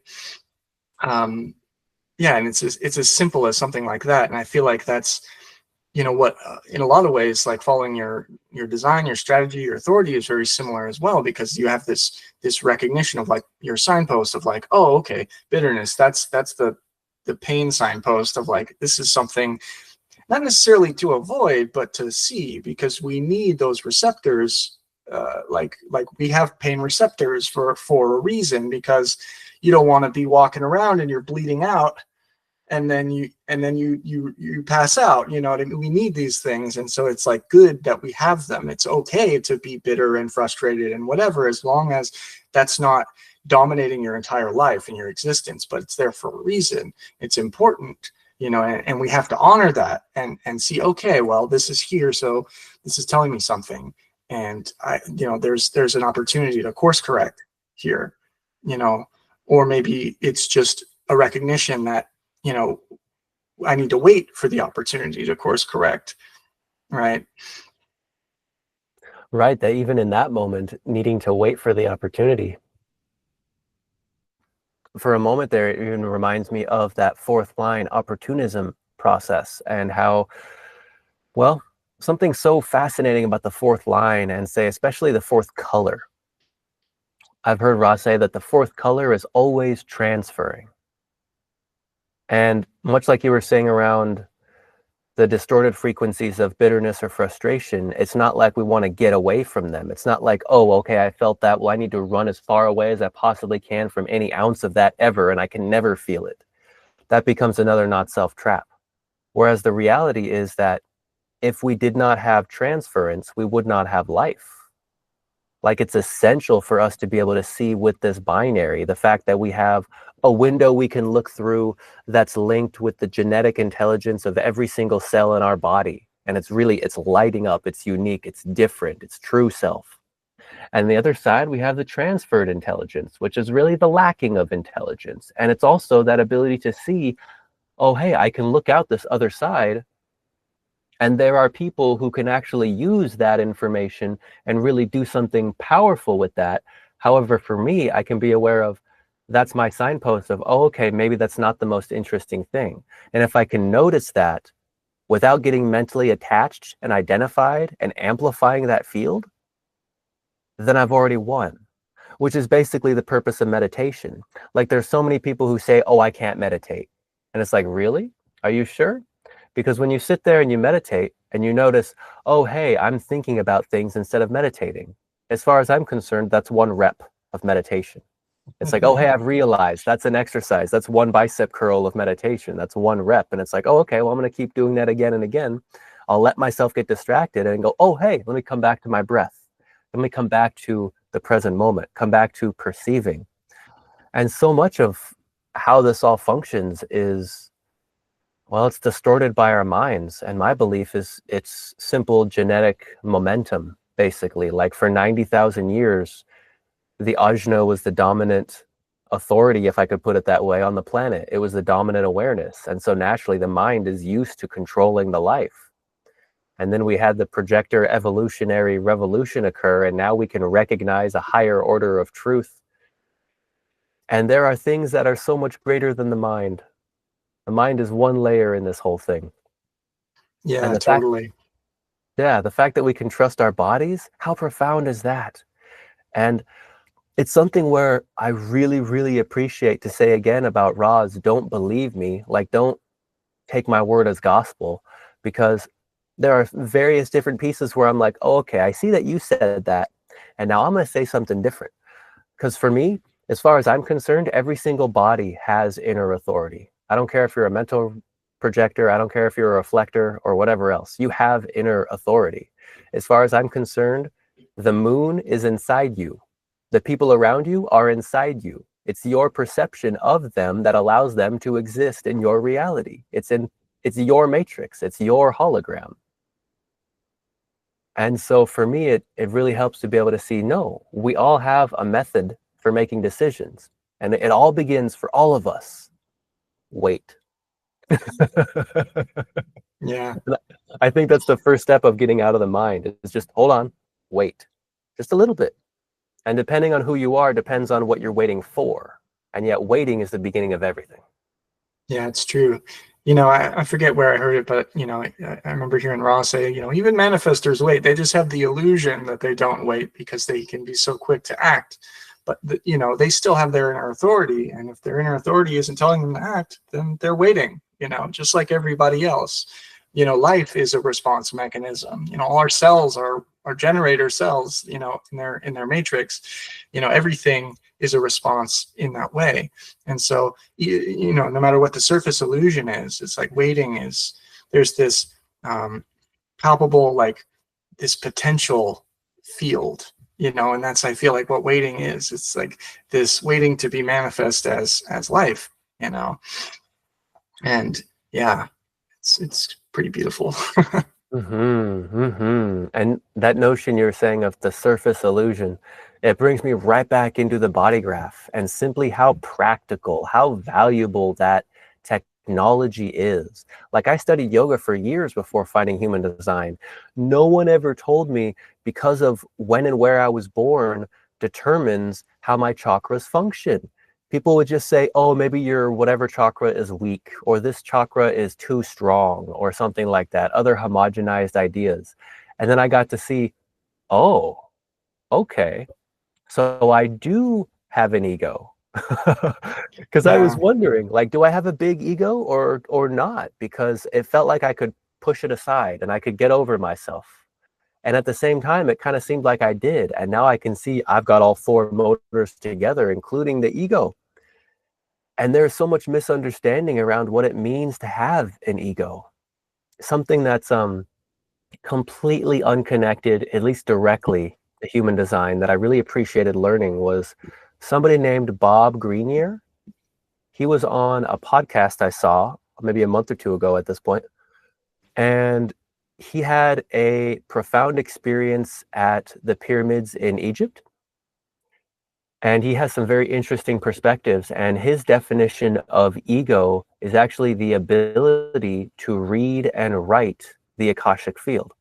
Yeah, and it's as simple as something like that. And I feel like that's, what in a lot of ways, like following your design, your strategy, your authority is very similar as well, because you have this recognition of like your signpost of like, oh, okay, bitterness, that's the pain signpost of like, this is something not necessarily to avoid, but to see, because we need those receptors. Like we have pain receptors for a reason, because you don't want to be walking around and you're bleeding out and then you pass out. We need these things. And so it's like good that we have them. It's okay to be bitter and frustrated and whatever, as long as that's not dominating your entire life and your existence, but it's there for a reason. It's important, and we have to honor that and see, okay, well, this is here, so this is telling me something. And there's an opportunity to course correct here, or maybe it's just a recognition that, I need to wait for the opportunity to course correct. Right. Right. That even in that moment, needing to wait for the opportunity. For a moment there, it even reminds me of that fourth line opportunism process, and how, well, something so fascinating about the fourth line, and say especially the fourth color. I've heard Ross say that the fourth color is always transferring. And much like you were saying around the distorted frequencies of bitterness or frustration, it's not like we want to get away from them. It's not like, oh, okay, I felt that, well, I need to run as far away as I possibly can from any ounce of that ever, and I can never feel it. That becomes another not self trap. Whereas the reality is that if we did not have transference, we would not have life. Like, it's essential for us to be able to see with this binary, the fact that we have a window we can look through that's linked with the genetic intelligence of every single cell in our body. And it's lighting up, it's unique, it's different, it's true self. And the other side, we have the transferred intelligence, which is really the lacking of intelligence. And it's also that ability to see, oh, hey, I can look out this other side, and there are people who can actually use that information and really do something powerful with that. However, for me, I can be aware of, that's my signpost of, oh, okay, maybe that's not the most interesting thing. And if I can notice that without getting mentally attached and identified and amplifying that field, then I've already won, which is basically the purpose of meditation. Like, there's so many people who say, oh, I can't meditate. And it's like, really? Are you sure? Because when you sit there and you meditate and you notice, oh, hey, I'm thinking about things instead of meditating, as far as I'm concerned, that's one rep of meditation. It's like, oh, hey, I've realized that's an exercise. That's one bicep curl of meditation. That's one rep. And it's like, oh, okay, well, I'm going to keep doing that again and again. I'll let myself get distracted and go, oh, hey, let me come back to my breath. Let me come back to the present moment, come back to perceiving. And so much of how this all functions is, well, it's distorted by our minds. And my belief is it's simple genetic momentum, basically. Like for 90,000 years, the ajna was the dominant authority, if I could put it that way, on the planet. It was the dominant awareness. And so naturally, the mind is used to controlling the life. And then we had the projector evolutionary revolution occur, and now we can recognize a higher order of truth. And there are things that are so much greater than the mind. The mind is one layer in this whole thing. Yeah, And totally. the fact that we can trust our bodies, how profound is that? And it's something where I really, really appreciate to say again about Roz, don't believe me, like don't take my word as gospel, because there are various different pieces where I'm like, oh, okay, I see that you said that, and now I'm going to say something different. Because for me, as far as I'm concerned, every single body has inner authority. I don't care if you're a mental projector, I don't care if you're a reflector or whatever else, you have inner authority. As far as I'm concerned, the moon is inside you. The people around you are inside you. It's your perception of them that allows them to exist in your reality. It's your matrix. It's your hologram. And so for me, it really helps to be able to see, no, we all have a method for making decisions. And it all begins for all of us. Wait. Yeah. I think that's the first step of getting out of the mind, is just hold on, wait, just a little bit. And depending on who you are, depends on what you're waiting for. And yet waiting is the beginning of everything. Yeah, it's true. You know, I forget where I heard it, but, you know, I remember hearing Ross say, you know, even manifestors wait. They just have the illusion that they don't wait because they can be so quick to act. But, you know, they still have their inner authority. And if their inner authority isn't telling them to act, then they're waiting, you know, just like everybody else. You know, life is a response mechanism. You know, all our cells are generator cells, you know, in their matrix. You know, everything is a response in that way. And so, you know, no matter what the surface illusion is, it's like waiting is, there's this palpable, like this potential field, you know, and that's, I feel like what waiting is. It's like this waiting to be manifest as life, you know. And yeah, it's pretty beautiful. And that notion you're saying of the surface illusion, it brings me right back into the body graph and simply how practical, how valuable that technology is. Like I studied yoga for years before finding human design. No one ever told me, because of when and where I was born determines how my chakras function. People would just say, oh, maybe your whatever chakra is weak, or this chakra is too strong, or something like that, other homogenized ideas. And then I got to see, oh, okay, so I do have an ego. Because I was Yeah. wondering, like, do I have a big ego or not? Because it felt like I could push it aside and I could get over myself. And at the same time, it kind of seemed like I did. And now I can see I've got all four motors together, including the ego. And there's so much misunderstanding around what it means to have an ego. Something that's completely unconnected, at least directly, to human design, that I really appreciated learning was somebody named Bob Greenier. He was on a podcast I saw maybe a month or two ago at this point, and he had a profound experience at the pyramids in Egypt. And he has some very interesting perspectives. And his definition of ego is actually the ability to read and write the Akashic field.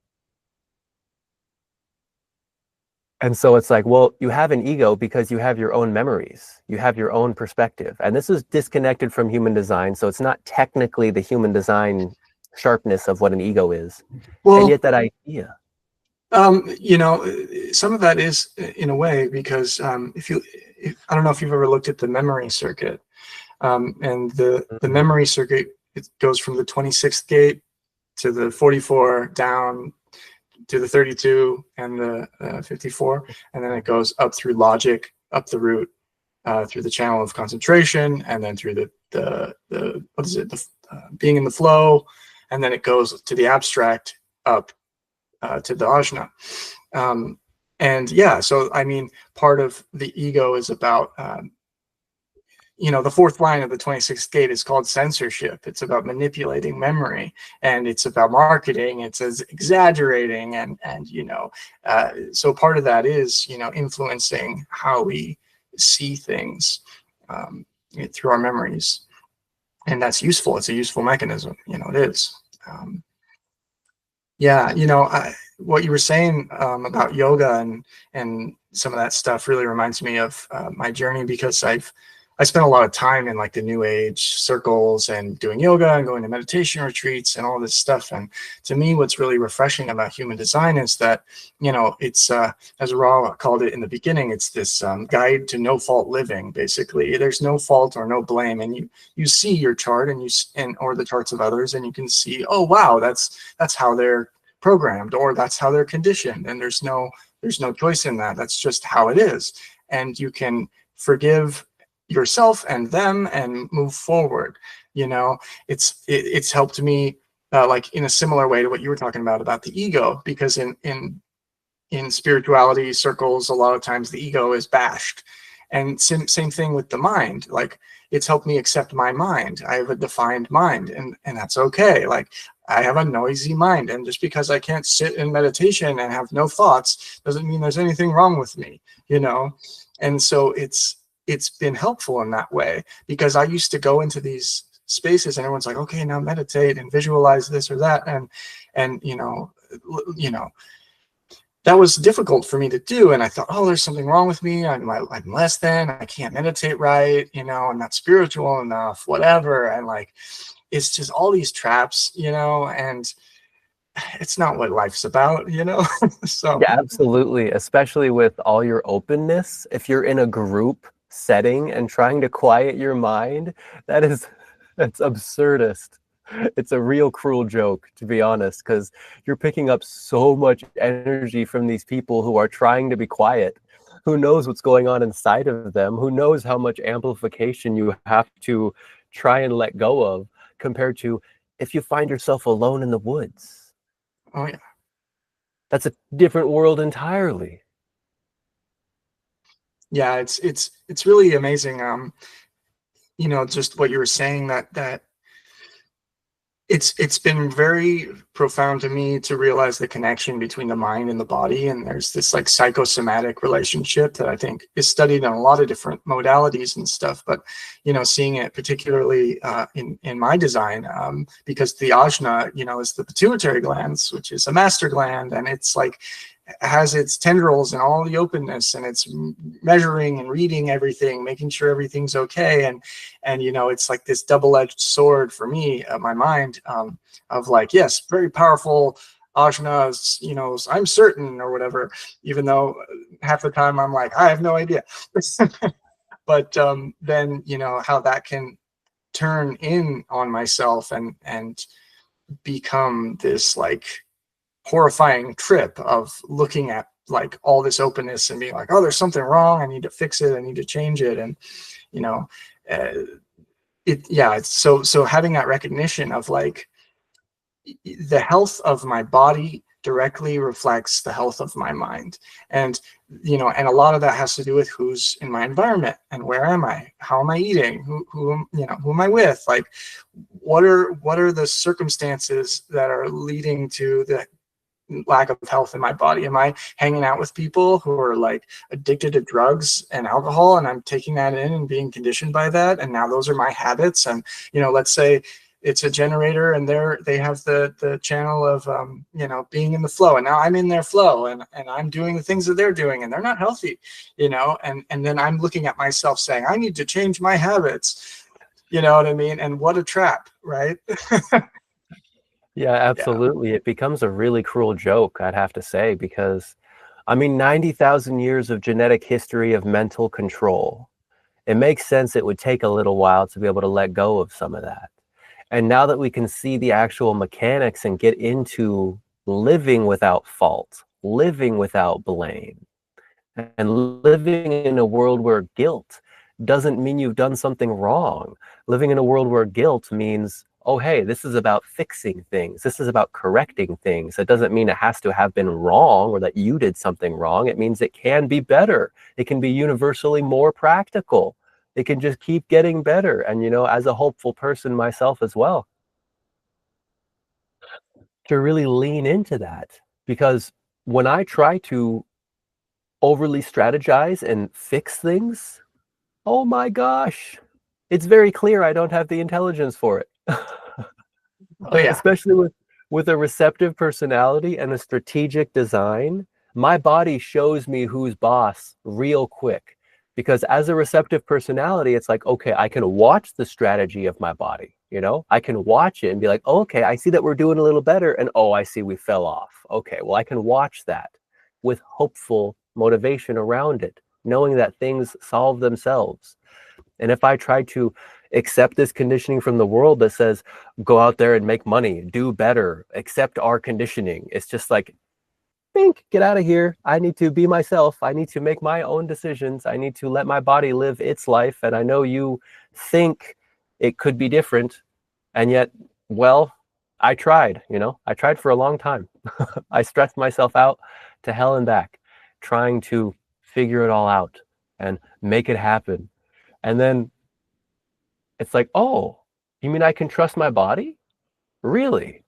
And so it's like, well, you have an ego because you have your own memories. You have your own perspective. And this is disconnected from human design. So it's not technically the human design sharpness of what an ego is. Well, and yet that idea. You know, some of that is in a way because I don't know if you've ever looked at the memory circuit, and the memory circuit, it goes from the 26th gate to the 44 down to the 32 and the 54, and then it goes up through logic, up the root, through the channel of concentration, and then through the what is it, the being in the flow, and then it goes to the abstract up to the ajna. And yeah, so I mean, part of the ego is about the fourth line of the 26th gate is called censorship. It's about manipulating memory, and it's about marketing. It's as exaggerating, and so part of that is influencing how we see things through our memories, and that's useful. It's a useful mechanism. It is. What you were saying about yoga and some of that stuff really reminds me of my journey, because I spent a lot of time in like the new age circles and doing yoga and going to meditation retreats and all this stuff. And to me, what's really refreshing about human design is that, it's, as Ra called it in the beginning, it's this guide to no fault living. Basically, there's no fault or no blame. And you see your chart or the charts of others, and you can see, oh, wow, that's how they're programmed, or that's how they're conditioned. And there's no choice in that. That's just how it is. And you can forgive yourself and them and move forward. It's helped me like in a similar way to what you were talking about the ego, because in spirituality circles, a lot of times the ego is bashed. And same thing with the mind. Like, it's helped me accept my mind. I have a defined mind, and that's okay. Like, I have a noisy mind, and just because I can't sit in meditation and have no thoughts doesn't mean there's anything wrong with me, And so it's been helpful in that way, because I used to go into these spaces and everyone's like, okay, now meditate and visualize this or that, and that was difficult for me to do. And I thought, oh, there's something wrong with me. I'm less than, I can't meditate right, I'm not spiritual enough, whatever. And like, it's just all these traps, and it's not what life's about, So Yeah, absolutely. Especially with all your openness. If you're in a group setting and trying to quiet your mind, that's absurdist. It's a real cruel joke, to be honest, because you're picking up so much energy from these people who are trying to be quiet. Who knows what's going on inside of them? Who knows how much amplification you have to try and let go of, compared to if you find yourself alone in the woods. Oh yeah. That's a different world entirely. Yeah, it's really amazing. Just what you were saying, that it's been very profound to me to realize the connection between the mind and the body. And there's this like psychosomatic relationship that I think is studied in a lot of different modalities and stuff. But, seeing it particularly in my design, because the ajna, is the pituitary glands, which is a master gland. And it's like, has its tendrils and all the openness, and it's measuring and reading everything, making sure everything's okay. And it's like this double-edged sword for me, my mind, of like, yes, very powerful ajnas, I'm certain, or whatever, even though half the time I'm like, I have no idea. But then, how that can turn in on myself and become this like horrifying trip of looking at like all this openness and being like, oh, there's something wrong, I need to fix it, I need to change it. And it's so having that recognition of like, the health of my body directly reflects the health of my mind. And and a lot of that has to do with who's in my environment, and where am I, how am I eating, who am I with, like what are the circumstances that are leading to the lack of health in my body. Am I hanging out with people who are like addicted to drugs and alcohol, and I'm taking that in and being conditioned by that, and now those are my habits? And let's say it's a generator, and they have the channel of being in the flow, and now I'm in their flow, and I'm doing the things that they're doing, and they're not healthy, and then I'm looking at myself saying, I need to change my habits. You know what I mean? And what a trap, right? Yeah, absolutely. Yeah. It becomes a really cruel joke, I'd have to say, because 90,000 years of genetic history of mental control. It makes sense it would take a little while to be able to let go of some of that. And now that we can see the actual mechanics and get into living without fault, living without blame, and living in a world where guilt doesn't mean you've done something wrong. Living in a world where guilt means, oh, hey, this is about fixing things. This is about correcting things. It doesn't mean it has to have been wrong or that you did something wrong. It means it can be better. It can be universally more practical. It can just keep getting better. And, as a hopeful person myself as well, to really lean into that. Because when I try to overly strategize and fix things, oh my gosh, it's very clear I don't have the intelligence for it. Oh yeah. Especially with a receptive personality and a strategic design, my body shows me who's boss real quick. Because as a receptive personality, it's like, okay, I can watch the strategy of my body. I can watch it and be like, oh, okay, I see that we're doing a little better. And oh, I see we fell off. Okay, well, I can watch that with hopeful motivation around it, knowing that things solve themselves. And if I try to accept this conditioning from the world that says, go out there and make money, do better, accept our conditioning, it's just like, think, get out of here. I need to be myself. I need to make my own decisions. I need to let my body live its life. And I know you think it could be different. And yet, well, I tried, I tried for a long time. I stressed myself out to hell and back, trying to figure it all out and make it happen. And then it's like, oh, you mean I can trust my body? Really?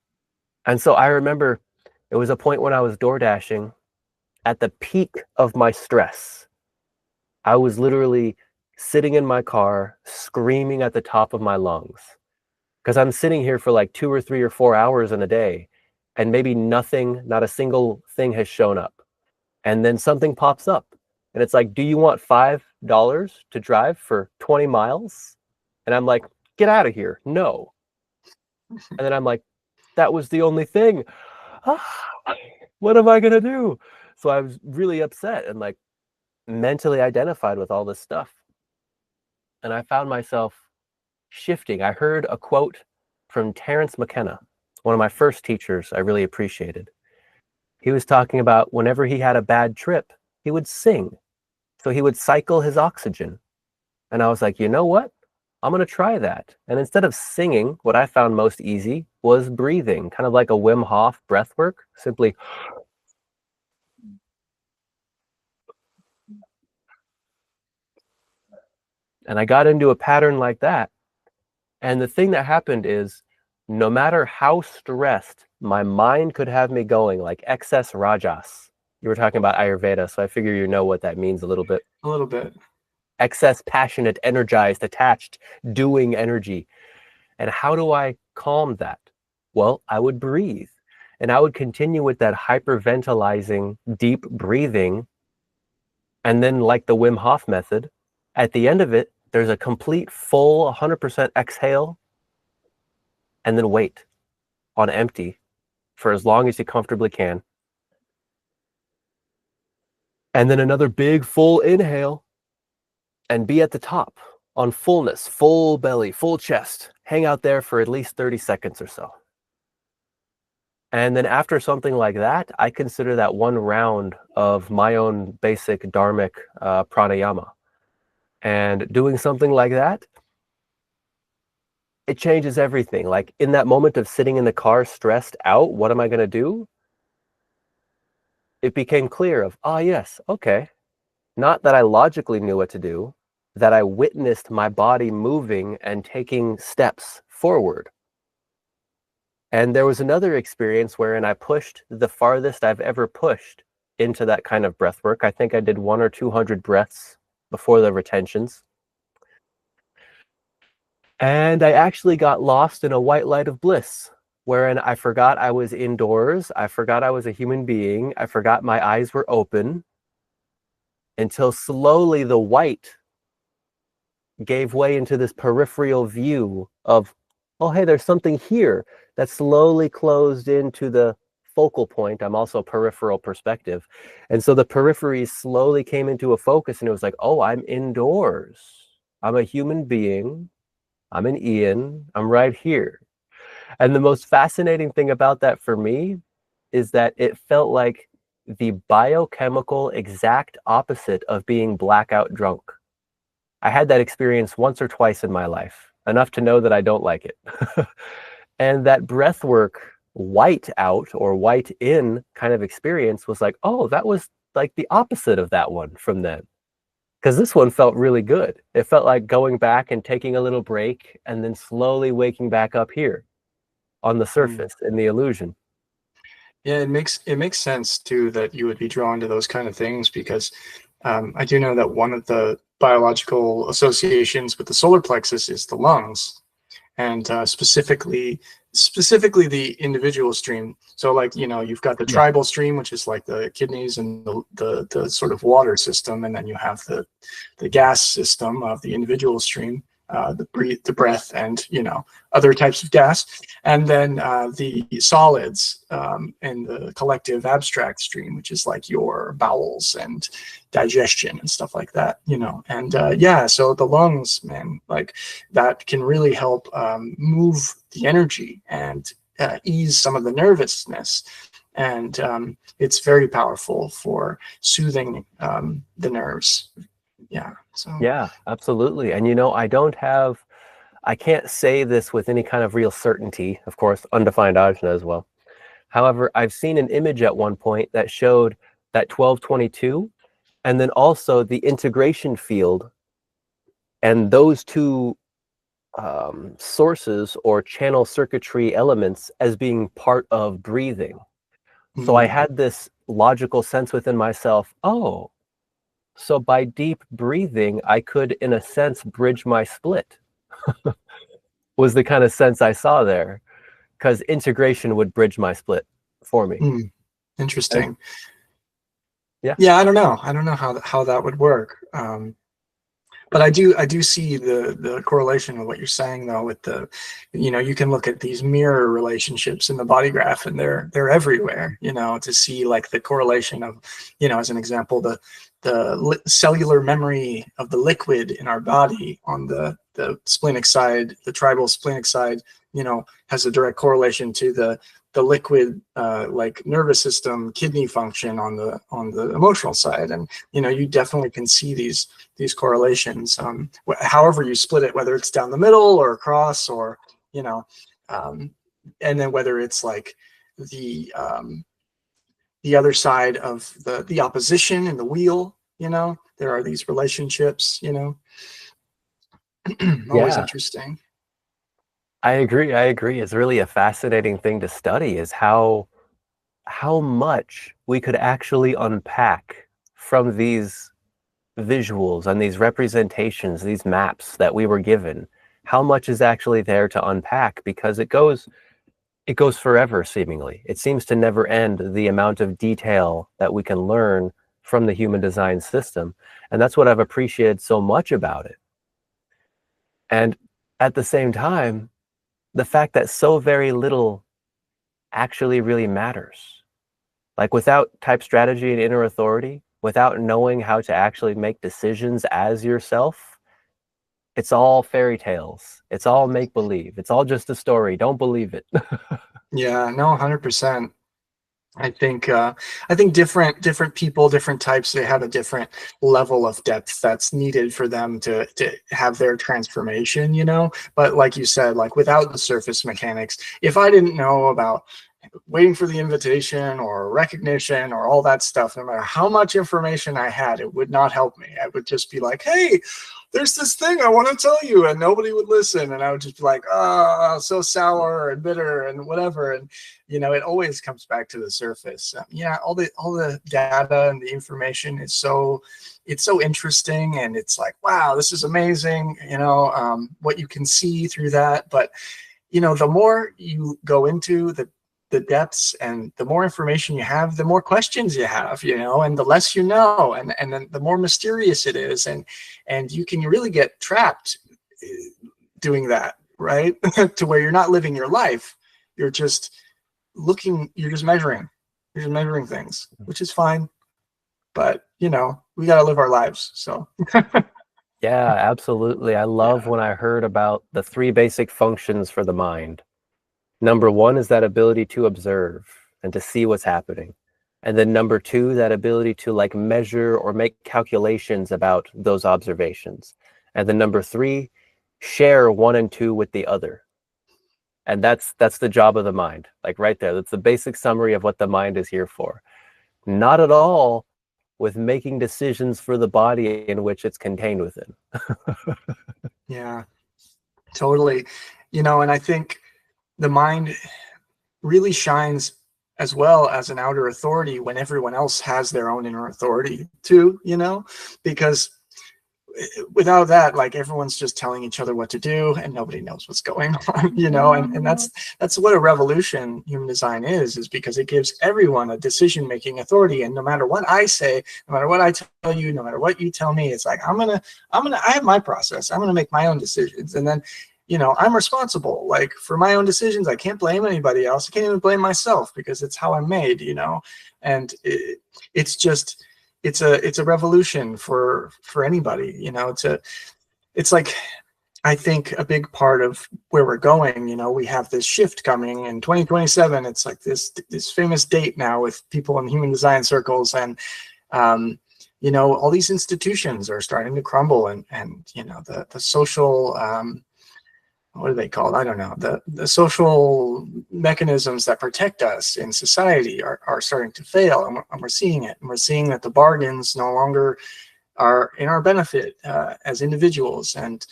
And so I remember it was a point when I was door dashing at the peak of my stress. I was literally sitting in my car, screaming at the top of my lungs. Because I'm sitting here for like 2 or 3 or 4 hours in a day, and maybe nothing, not a single thing has shown up. And then something pops up. And it's like, do you want $5 to drive for 20 miles? And I'm like, get out of here. No. And then I'm like, that was the only thing. What am I going to do? So I was really upset and like mentally identified with all this stuff. And I found myself shifting. I heard a quote from Terence McKenna, one of my first teachers I really appreciated. He was talking about whenever he had a bad trip, he would sing. So he would cycle his oxygen. And I was like, you know what? I'm going to try that. And instead of singing, what I found most easy was breathing, kind of like a Wim Hof breath work, simply. And I got into a pattern like that. And the thing that happened is, no matter how stressed my mind could have me going, like excess rajas. You were talking about Ayurveda, so I figure you know what that means a little bit. A little bit. Excess, passionate, energized, attached, doing energy. And how do I calm that? Well, I would breathe. And I would continue with that hyperventilizing, deep breathing. And then, like the Wim Hof method, at the end of it, there's a complete, full, 100% exhale. And then wait on empty for as long as you comfortably can. And then another big, full inhale. And be at the top on fullness, full belly, full chest. Hang out there for at least 30 seconds or so. And then after something like that, I consider that one round of my own basic dharmic pranayama. And doing something like that, it changes everything. Like in that moment of sitting in the car stressed out, what am I going to do? It became clear of, yes, okay. Not that I logically knew what to do, that I witnessed my body moving and taking steps forward. And there was another experience wherein I pushed the farthest I've ever pushed into that kind of breath work. I think I did 100 or 200 breaths before the retentions. And I actually got lost in a white light of bliss, wherein I forgot I was indoors. I forgot I was a human being. I forgot my eyes were open, until slowly the white gave way into this peripheral view of, oh, hey, there's something here that slowly closed into the focal point. I'm also peripheral perspective. And so the periphery slowly came into a focus, and it was like, oh, I'm indoors. I'm a human being. I'm an Ian. I'm right here. And the most fascinating thing about that for me is that it felt like the biochemical exact opposite of being blackout drunk. I had that experience once or twice in my life, enough to know that I don't like it. And that breath work white out or white in kind of experience was like, oh, that was like the opposite of that one from then. Because this one felt really good. It felt like going back and taking a little break and then slowly waking back up here on the surface in the illusion. Yeah, it makes sense too that you would be drawn to those kind of things, because I do know that one of the biological associations with the solar plexus is the lungs, and specifically the individual stream. So like, you know, you've got the tribal stream, which is like the kidneys and the sort of water system, and then you have the gas system of the individual stream, the breath, and, you know, other types of gas, and then the solids, and the collective abstract stream, which is like your bowels and digestion and stuff like that, you know. And yeah, so the lungs, man, like that can really help move the energy and ease some of the nervousness, and it's very powerful for soothing the nerves. Yeah. So Yeah, absolutely. And you know, I can't say this with any kind of real certainty, of course, undefined ajna as well. However, I've seen an image at one point that showed that 1222 and then also the integration field, and those two sources or channel circuitry elements as being part of breathing. So I had this logical sense within myself, oh, so by deep breathing, I could, in a sense, bridge my split, was the kind of sense I saw there, because integration would bridge my split for me. Interesting. And, yeah. Yeah, I don't know how that would work. But I do see the correlation with what you're saying, though, with the, you know, you can look at these mirror relationships in the body graph, and they're everywhere, you know, to see like the correlation of, you know, as an example, the cellular memory of the liquid in our body on the splenic side, the tribal splenic side, you know, has a direct correlation to the liquid like nervous system, kidney function on the emotional side. And, you know, you definitely can see these correlations, however you split it, whether it's down the middle or across, or, you know, and then whether it's like the other side of the opposition in the wheel, you know, there are these relationships, you know. Always interesting. I agree. It's really a fascinating thing to study, is how much we could actually unpack from these visuals and these representations, these maps that we were given. How much is actually there to unpack, because it goes forever, seemingly. It seems to never end, the amount of detail that we can learn from the human design system. And that's what I've appreciated so much about it. And at the same time, the fact that so very little actually really matters. Like, without type strategy and inner authority, without knowing how to actually make decisions as yourself, it's all fairy tales. It's all make-believe. It's all just a story. Don't believe it. Yeah, no, 100%. I think different people, different types, they have a different level of depth that's needed for them to have their transformation, you know. But like you said, like without the surface mechanics, if I didn't know about waiting for the invitation or recognition or all that stuff, no matter how much information I had, it would not help me. I would just be like, hey, there's this thing I want to tell you, and nobody would listen, and I would just be like, oh, so sour and bitter and whatever. And, you know, it always comes back to the surface. Yeah, all the data and the information is so interesting, and it's like, wow, this is amazing, you know, what you can see through that. But, you know, the more you go into the depths and the more information you have, the more questions you have, you know, and the less you know, and then the more mysterious it is, and you can really get trapped doing that, right? To where you're not living your life, you're just measuring things, which is fine, but, you know, we got to live our lives. So Yeah, absolutely. I love when I heard about the 3 basic functions for the mind. Number 1 is that ability to observe and to see what's happening. And then number 2, that ability to like measure or make calculations about those observations. And then number 3, share 1 and 2 with the other. And that's the job of the mind. Like right there, that's the basic summary of what the mind is here for. Not at all with making decisions for the body in which it's contained within. Yeah, totally. And I think the mind really shines as well as an outer authority when everyone else has their own inner authority too, because without that, like, everyone's just telling each other what to do and nobody knows what's going on, and that's what a revolution human design is because it gives everyone a decision-making authority. And no matter what I say, no matter what I tell you, no matter what you tell me, it's like, I have my process. I'm gonna make my own decisions, and then I'm responsible, like, for my own decisions. I can't blame anybody else. I can't even blame myself because it's how I'm made, and it's a revolution for anybody. It's like, I think a big part of where we're going, we have this shift coming in 2027. It's like this famous date now with people in human design circles, and all these institutions are starting to crumble, and the social what are they called? I don't know. The social mechanisms that protect us in society are starting to fail, and we're seeing it. And we're seeing that the bargains no longer are in our benefit as individuals. And,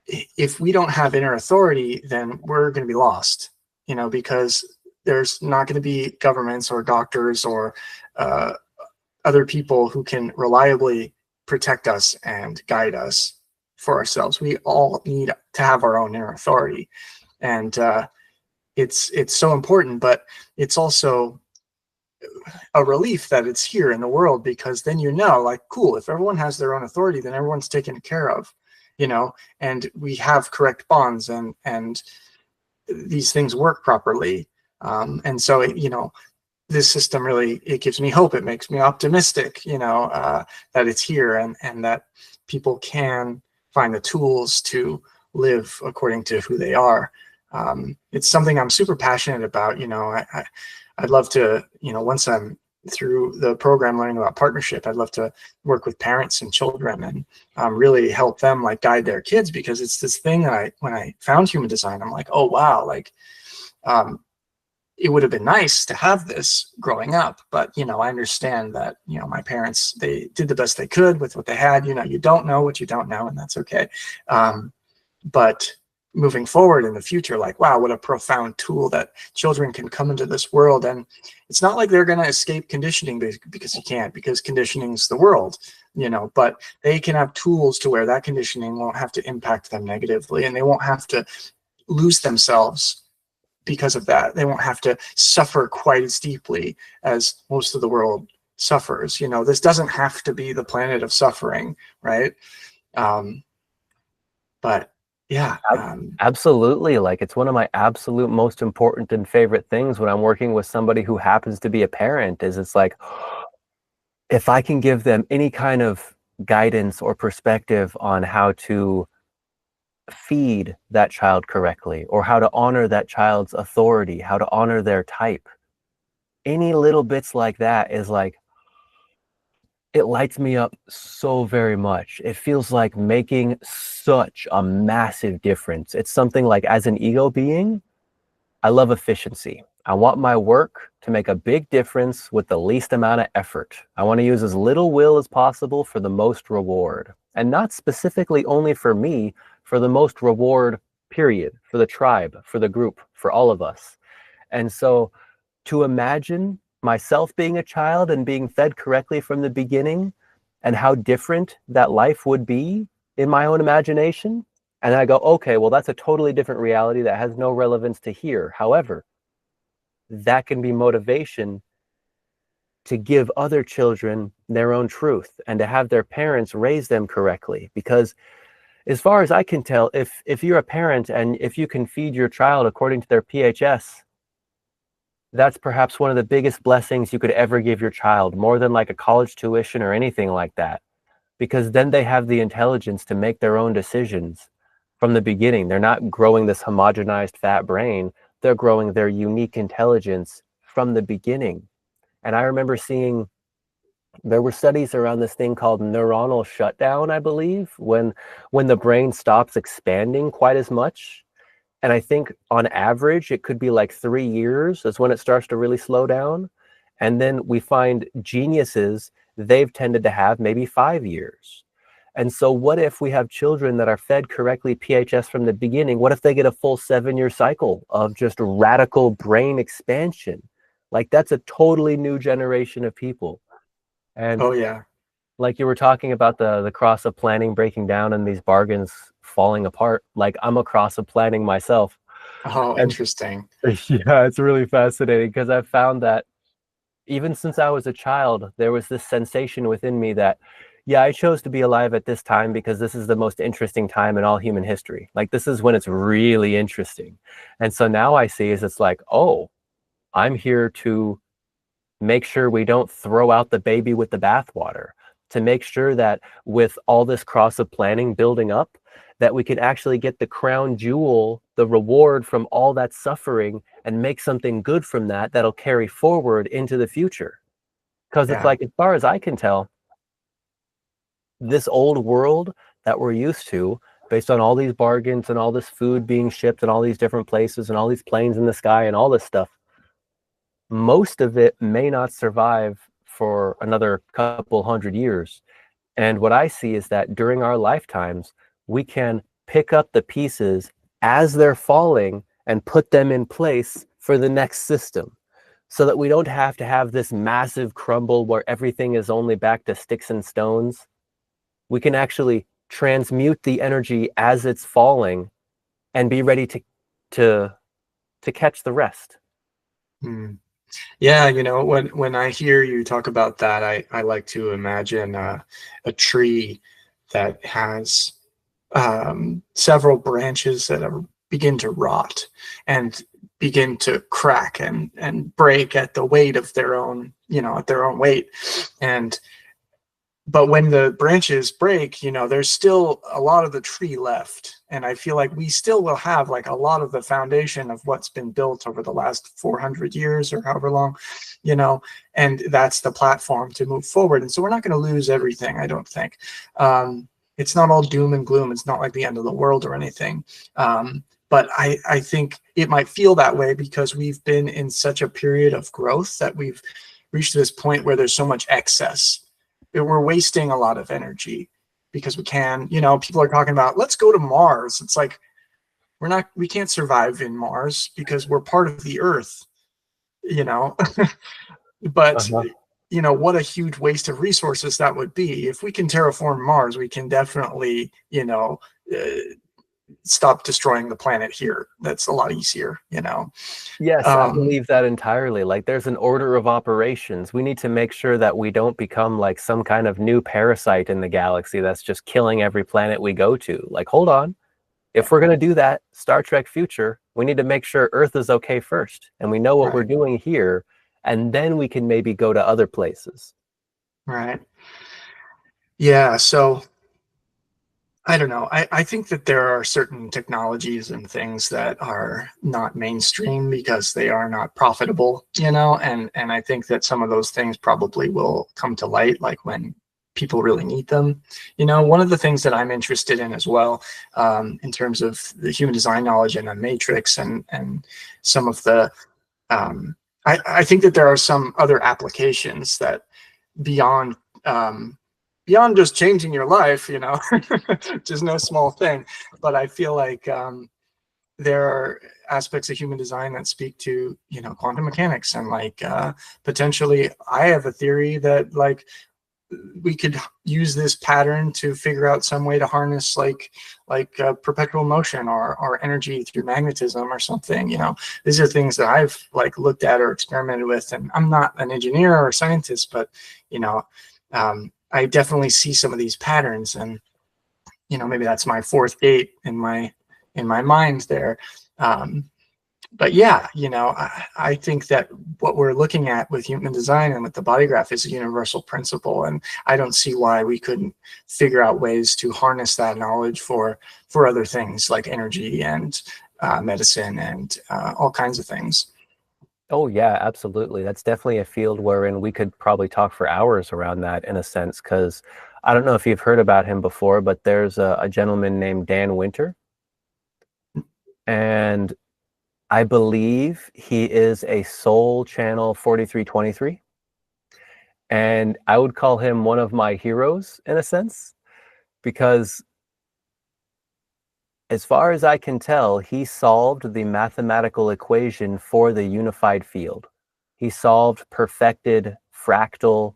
if we don't have inner authority, then we're going to be lost, because there's not going to be governments or doctors or other people who can reliably protect us and guide us for ourselves. We all need to have our own inner authority, and it's so important. But it's also a relief that it's here in the world, because then like, cool, if everyone has their own authority, then everyone's taken care of, and we have correct bonds, and these things work properly. And so this system really, it gives me hope. It makes me optimistic, that it's here, and that people can find the tools to live according to who they are. It's something I'm super passionate about. I'd love to, once I'm through the program learning about partnership, I'd love to work with parents and children and really help them, like, guide their kids, because it's this thing that when I found human design, I'm like, oh wow, like, it would have been nice to have this growing up, but I understand that my parents, they did the best they could with what they had. You don't know what you don't know, and that's okay. But moving forward in the future, like, wow, what a profound tool that children can come into this world. And it's not like they're going to escape conditioning, because you can't, because conditioning's the world, but they can have tools to where that conditioning won't have to impact them negatively, and they won't have to lose themselves because of that. They won't have to suffer quite as deeply as most of the world suffers. This doesn't have to be the planet of suffering, right? But yeah. Absolutely. Like, it's one of my absolute most important and favorite things when I'm working with somebody who happens to be a parent, is it's like, if I can give them any kind of guidance or perspective on how to feed that child correctly, or how to honor that child's authority, how to honor their type, any little bits like that is like, it lights me up so very much. It feels like making such a massive difference. It's something like, as an ego being, I love efficiency. I want my work to make a big difference with the least amount of effort. I want to use as little will as possible for the most reward. And not specifically only for me, for the most reward, period, for the tribe, for the group, for all of us. And so to imagine myself being a child and being fed correctly from the beginning, and how different that life would be in my own imagination, and I go, okay, well, that's a totally different reality that has no relevance to here. However, that can be motivation to give other children their own truth, and to have their parents raise them correctly. Because as far as I can tell, if you're a parent and if you can feed your child according to their PHS, that's perhaps one of the biggest blessings you could ever give your child, more than like a college tuition or anything like that. Because then they have the intelligence to make their own decisions from the beginning. They're not growing this homogenized fat brain. They're growing their unique intelligence from the beginning. And I remember seeing There were studies around this thing called neuronal shutdown, I believe, when the brain stops expanding quite as much. And I think on average, it could be like 3 years is when it starts to really slow down. And then we find geniuses, they've tended to have maybe 5 years. And so what if we have children that are fed correctly PHS from the beginning? What if they get a full 7-year cycle of just radical brain expansion? Like that's a totally new generation of people. And Oh yeah. like you were talking about the cross of planning breaking down and these bargains falling apart, like I'm a cross of planning myself. Oh, And interesting. yeah, it's really fascinating because I've found that even since I was a child, there was this sensation within me that, yeah, I chose to be alive at this time because this is the most interesting time in all human history. Like this is when it's really interesting. And so now I see is it's like, oh, I'm here to make sure we don't throw out the baby with the bathwater, to make sure that with all this cross of planning building up, that we can actually get the crown jewel, the reward from all that suffering and make something good from that that'll carry forward into the future. Because it's Yeah. like, as far as I can tell, this old world that we're used to, based on all these bargains and all this food being shipped and all these different places and all these planes in the sky and all this stuff, most of it may not survive for another couple 100 years. And what I see is that during our lifetimes, we can pick up the pieces as they're falling and put them in place for the next system so that we don't have to have this massive crumble where everything is only back to sticks and stones. We can actually transmute the energy as it's falling and be ready to catch the rest. Hmm. Yeah, when I hear you talk about that, I like to imagine a tree that has several branches that begin to rot and begin to crack and break at the weight of their own, at their own weight. But when the branches break, there's still a lot of the tree left. And I feel like we still will have like a lot of the foundation of what's been built over the last 400 years or however long, and that's the platform to move forward. And so we're not going to lose everything, I don't think. It's not all doom and gloom. It's not like the end of the world or anything. But I think it might feel that way because we've been in such a period of growth that we've reached this point where there's so much excess. We're wasting a lot of energy because we can, people are talking about, let's go to Mars. It's like, we can't survive in Mars because we're part of the Earth, but what a huge waste of resources that would be. If we can terraform Mars, we can definitely, stop destroying the planet here. That's a lot easier, Yes, I believe that entirely. Like there's an order of operations. We need to make sure that we don't become like some kind of new parasite in the galaxy that's just killing every planet we go to. Like, hold on. If we're going to do that, Star Trek future, we need to make sure Earth is okay first. And we know what we're doing here. And then we can maybe go to other places. Right. Yeah. So I don't know. I think that there are certain technologies and things that are not mainstream because they are not profitable, and I think that some of those things probably will come to light, like when people really need them. One of the things that I'm interested in as well, in terms of the human design knowledge and the matrix and some of the, I think that there are some other applications that beyond just changing your life, which is no small thing. But I feel like there are aspects of human design that speak to, quantum mechanics and like potentially I have a theory that like we could use this pattern to figure out some way to harness like perpetual motion or energy through magnetism or something. These are things that I've like looked at or experimented with, and I'm not an engineer or a scientist, but I definitely see some of these patterns, and maybe that's my fourth gate in my mind there. But yeah, I think that what we're looking at with human design and with the body graph is a universal principle, and I don't see why we couldn't figure out ways to harness that knowledge for other things like energy and medicine and all kinds of things. Oh yeah, absolutely. That's definitely a field wherein we could probably talk for hours around that in a sense, because I don't know if you've heard about him before, but there's a gentleman named Dan Winter, and I believe he is a Soul Channel 4323, and I would call him one of my heroes in a sense, because as far as I can tell, he solved the mathematical equation for the unified field. He solved perfected fractal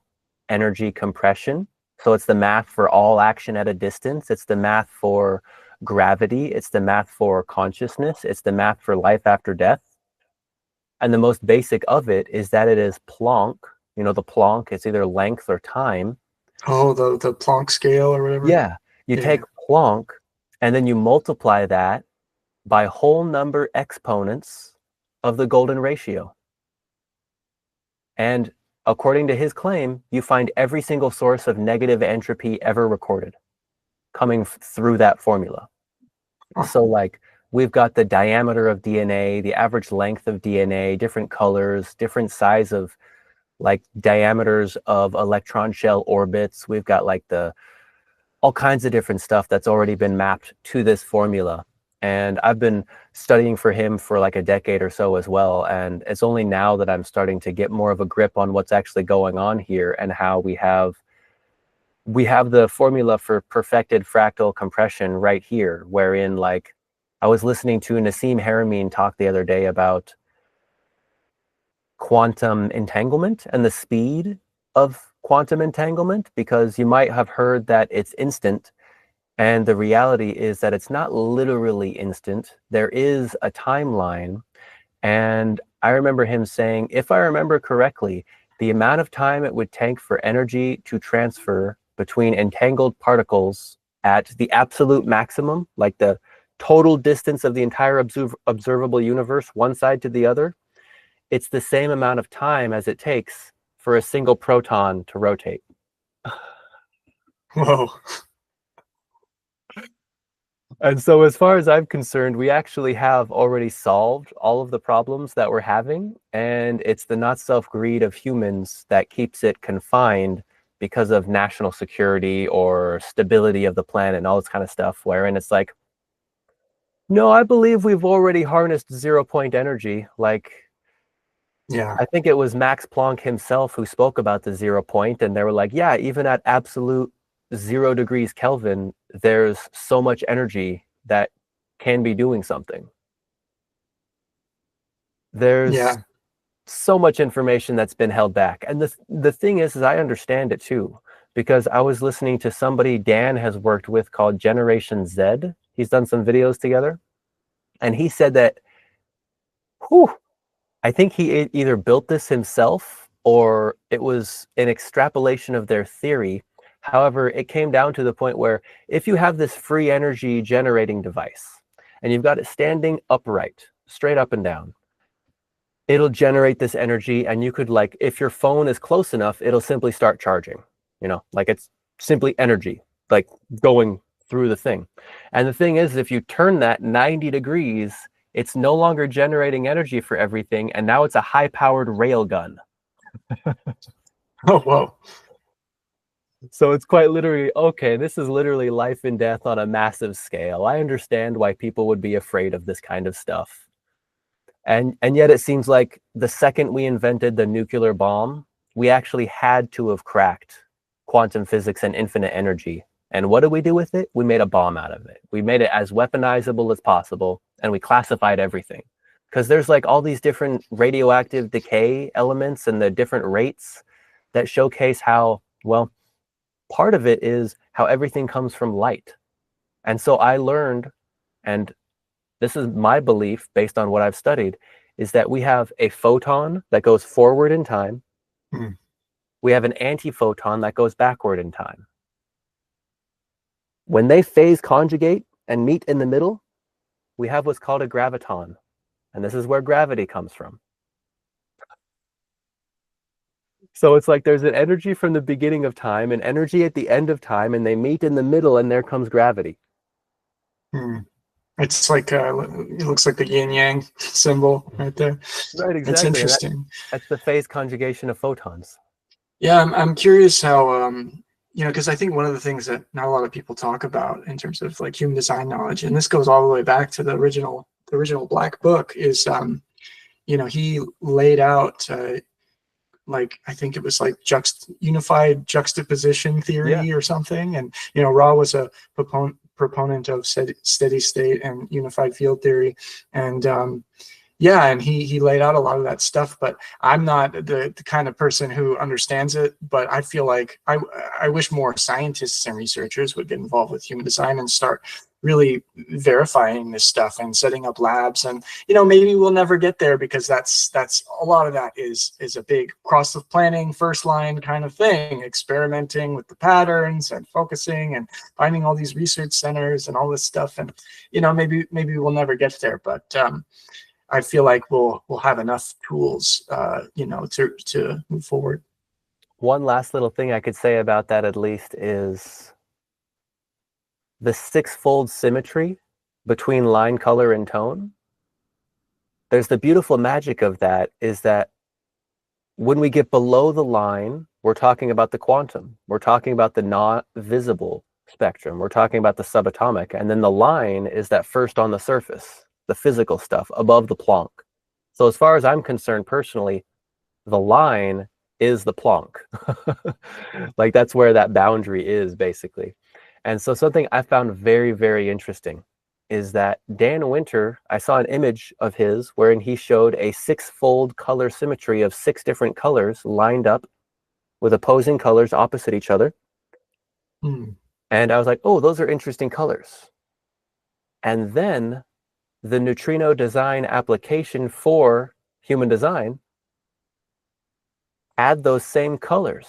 energy compression. So it's the math for all action at a distance. It's the math for gravity. It's the math for consciousness. It's the math for life after death. And the most basic of it is that it is Planck. You know, the Planck, it's either length or time. Oh, the Planck scale or whatever. Yeah. You take Yeah. Planck and then you multiply that by whole number exponents of the golden ratio. And according to his claim, you find every single source of negative entropy ever recorded coming through that formula. Oh, So like we've got the diameter of DNA, the average length of DNA, different colors, different size of like diameters of electron shell orbits. We've got like the all kinds of different stuff that's already been mapped to this formula. And I've been studying for him for like a decade or so as well. And it's only now that I'm starting to get more of a grip on what's actually going on here and how we have the formula for perfected fractal compression right here, wherein like I was listening to Nassim Haramein talk the other day about quantum entanglement and the speed of quantum entanglement, because you might have heard that it's instant. And the reality is that it's not literally instant. There is a timeline. And I remember him saying, if I remember correctly, the amount of time it would take for energy to transfer between entangled particles at the absolute maximum, like the total distance of the entire observable universe, one side to the other, it's the same amount of time as it takes for a single proton to rotate. whoa. And so as far as I'm concerned, we actually have already solved all of the problems that we're having. And it's the not self-greed of humans that keeps it confined because of national security or stability of the planet and all this kind of stuff, wherein it's like, no, I believe we've already harnessed 0 point energy. Like, Yeah. I think it was Max Planck himself who spoke about the 0 point, and they were like, yeah, even at absolute 0 degrees Kelvin, there's so much energy that can be doing something. There's Yeah. so much information that's been held back. And the thing is I understand it too, because I was listening to somebody Dan has worked with called Generation Z. He's done some videos together. And he said that, whew, I think he either built this himself or it was an extrapolation of their theory. However, it came down to the point where if you have this free energy generating device and you've got it standing upright, straight up and down, it'll generate this energy. And you could, like, if your phone is close enough, it'll simply start charging, like it's simply energy, like going through the thing. And the thing is, if you turn that 90 degrees, it's no longer generating energy for everything. And now it's a high powered rail gun. Oh, whoa. So it's quite literally, okay, this is literally life and death on a massive scale. I understand why people would be afraid of this kind of stuff. And yet it seems like the second we invented the nuclear bomb, we actually had to have cracked quantum physics and infinite energy. And what did we do with it? We made a bomb out of it. We made it as weaponizable as possible, and we classified everything. Because there's like all these different radioactive decay elements and the different rates that showcase how, well, part of it is how everything comes from light. And so I learned, and this is my belief based on what I've studied, is that we have a photon that goes forward in time. Hmm. We have an antiphoton that goes backward in time. When they phase conjugate and meet in the middle, we have what's called a graviton. And this is where gravity comes from. So it's like there's an energy from the beginning of time, an energy at the end of time, and they meet in the middle, and there comes gravity. Hmm. It's like it looks like the yin yang symbol right there. Right, It's exactly. And interesting. that's the phase conjugation of photons. Yeah, I'm curious how because I think one of the things that not a lot of people talk about in terms of like human design knowledge, and this goes all the way back to the original Black Book, is he laid out like I think it was like unified juxtaposition Yeah. theory or something, and Ra was a proponent of steady state and unified field theory, and yeah, and he laid out a lot of that stuff, but I'm not the kind of person who understands it. But I feel like I wish more scientists and researchers would get involved with human design and start really verifying this stuff and setting up labs. And maybe we'll never get there, because that's a lot of that is a big cross of planning, first line kind of thing, experimenting with the patterns and focusing and finding all these research centers and all this stuff. And maybe we'll never get there, but I feel like we'll have enough tools, to move forward. One last little thing I could say about that, at least, is the six-fold symmetry between line, color, and tone. There's the beautiful magic of that, is that when we get below the line, we're talking about the quantum. We're talking about the not visible spectrum. We're talking about the subatomic. And then the line is that first on the surface, the physical stuff above the Planck. So as far as I'm concerned personally, the line is the Planck. Like that's where that boundary is, basically. And so something I found very, very interesting is that Dan Winter, I saw an image of his wherein he showed a six-fold color symmetry of 6 different colors lined up with opposing colors opposite each other. And I was like, oh, those are interesting colors. And then the neutrino design application for human design had those same colors.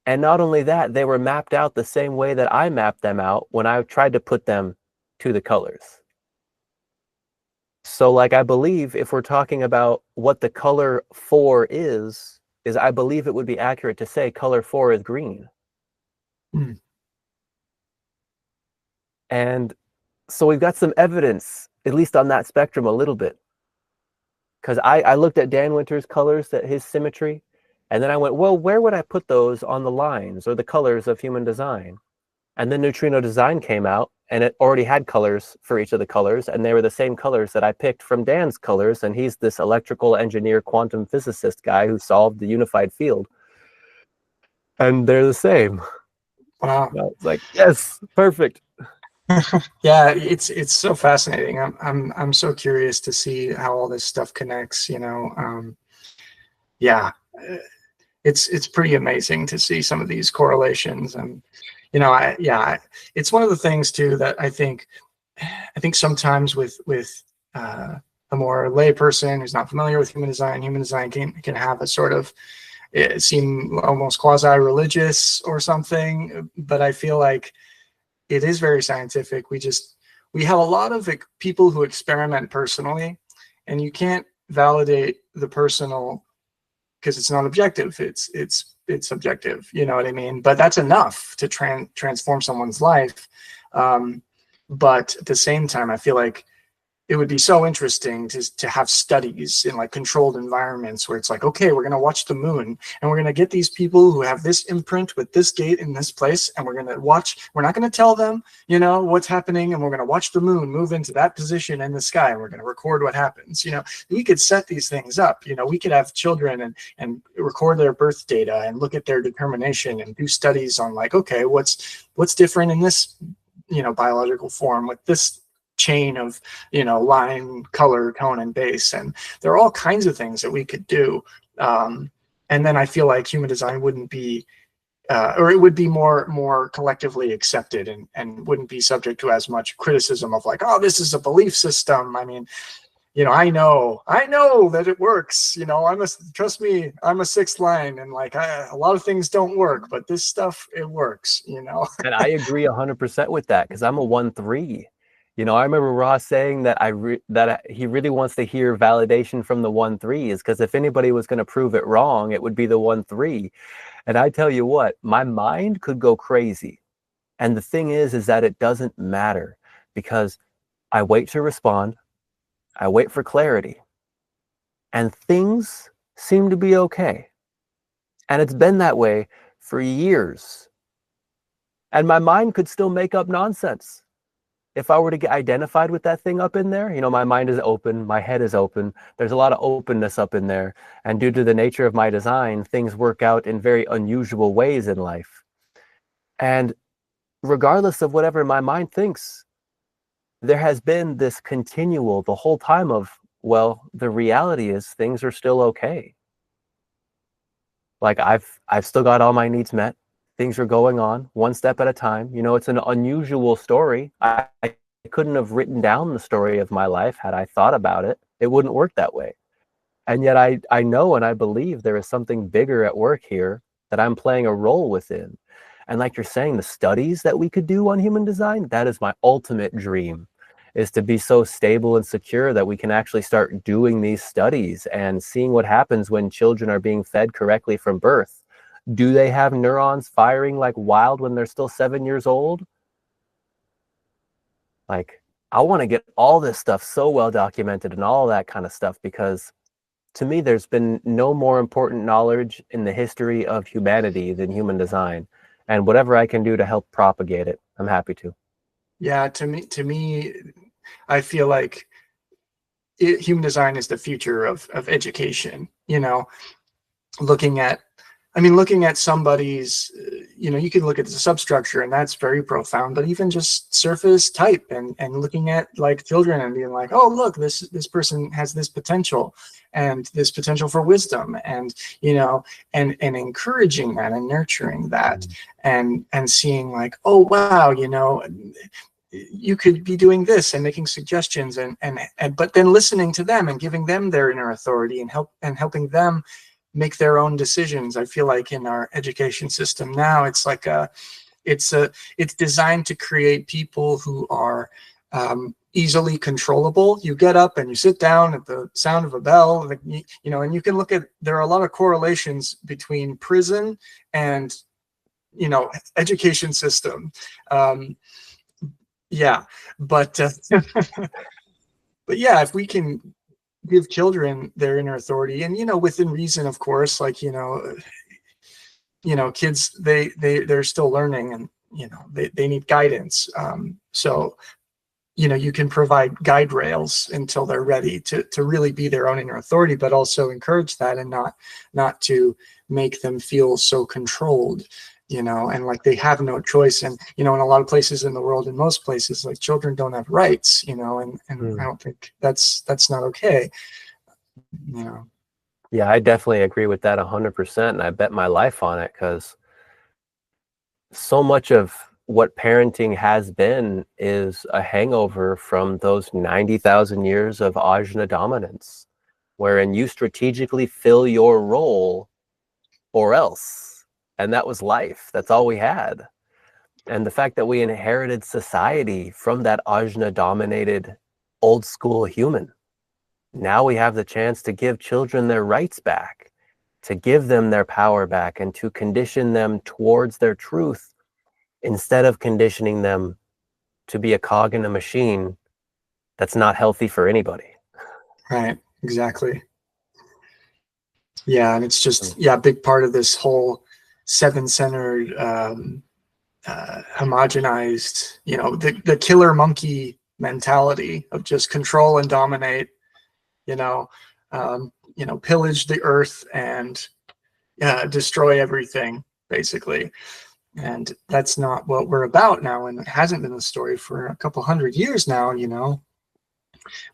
And not only that, they were mapped out the same way that I mapped them out when I tried to put them to the colors. So like, I believe if we're talking about what the color 4 is I believe it would be accurate to say color 4 is green. And so we've got some evidence, at least on that spectrum, a little bit. Because I looked at Dan Winter's colors, that his symmetry, and then I went, well, where would I put those on the lines or the colors of human design? And then neutrino design came out, and it already had colors for each of the colors, and they were the same colors that I picked from Dan's colors, and he's this electrical engineer, quantum physicist guy who solved the unified field. And they're the same. Wow. It's like, yes, perfect. Yeah, it's so fascinating. I'm so curious to see how all this stuff connects. Yeah, it's pretty amazing to see some of these correlations, and it's one of the things too that I think sometimes with a more lay person who's not familiar with human design can have a sort of seem almost quasi-religious or something, but I feel like it is very scientific. We have a lot of people who experiment personally, and you can't validate the personal because it's not objective. It's subjective. You know what I mean? But that's enough to transform someone's life. But at the same time, I feel like it would be so interesting to have studies in like controlled environments where it's like, okay, we're going to watch the moon, and we're going to get these people who have this imprint with this gate in this place, and we're not going to tell them, what's happening, and we're going to watch the moon move into that position in the sky, and we're going to record what happens. We could set these things up. We could have children and record their birth data and look at their determination and do studies on like, okay, what's different in this, biological form with this chain of line, color, tone, and base. And there are all kinds of things that we could do, and then I feel like human design wouldn't be or it would be more collectively accepted, and wouldn't be subject to as much criticism of like, oh, this is a belief system. I mean, I know that it works. Trust me, I'm a sixth line, and like a lot of things don't work, but this stuff, it works. And I agree 100% with that, because I'm a 1-3. I remember Ross saying that he really wants to hear validation from the 1-3s, because if anybody was going to prove it wrong, it would be the 1-3. And I tell you what, my mind could go crazy. And the thing is that it doesn't matter, because I wait to respond, I wait for clarity, and things seem to be okay. And it's been that way for years. And my mind could still make up nonsense. If I were to get identified with that thing up in there, my mind is open, my head is open, there's a lot of openness up in there. And due to the nature of my design, things work out in very unusual ways in life. And regardless of whatever my mind thinks, there has been this continual, the whole time of, well, the reality is things are still okay. Like I've still got all my needs met. Things are going on one step at a time. It's an unusual story. I couldn't have written down the story of my life had I thought about it. It wouldn't work that way. And yet I know and I believe there is something bigger at work here that I'm playing a role within. And like you're saying, the studies that we could do on human design, that is my ultimate dream, is to be so stable and secure that we can actually start doing these studies and seeing what happens when children are being fed correctly from birth. Do they have neurons firing like wild when they're still 7 years old? Like, I want to get all this stuff so well documented and all that kind of stuff, because to me, there's been no more important knowledge in the history of humanity than human design. And whatever I can do to help propagate it, I'm happy to. Yeah, to me, I feel like human design is the future of education. Looking at somebody's, you can look at the substructure and that's very profound, but even just surface type and looking at like children and being like, oh, look, this person has this potential and this potential for wisdom, and and encouraging that and nurturing that, and seeing like, oh wow, you could be doing this and making suggestions and but then listening to them and giving them their inner authority and helping them make their own decisions. I feel like in our education system now, it's like it's designed to create people who are easily controllable. You get up and you sit down at the sound of a bell, and you can look at, there are a lot of correlations between prison and education system. Yeah, but but yeah, if we can give children their inner authority, and within reason, of course, like kids, they're still learning, and they need guidance, so you can provide guide rails until they're ready to really be their own inner authority, but also encourage that and not to make them feel so controlled, and like they have no choice. And in a lot of places in the world, in most places, like children don't have rights, and I don't think that's not okay. Yeah, I definitely agree with that 100%, and I bet my life on it, because so much of what parenting has been is a hangover from those 90,000 years of Ajna dominance, wherein you strategically fill your role or else. And that was life. That's all we had. And the fact that we inherited society from that Ajna dominated old school human. Now we have the chance to give children their rights back, to give them their power back, and to condition them towards their truth, instead of conditioning them to be a cog in a machine that's not healthy for anybody. Right, exactly. Yeah, and it's just, a big part of this whole seven-centered, homogenized, the killer monkey mentality of just control and dominate, pillage the earth and destroy everything, basically. And that's not what we're about now, and it hasn't been the story for a couple hundred years now.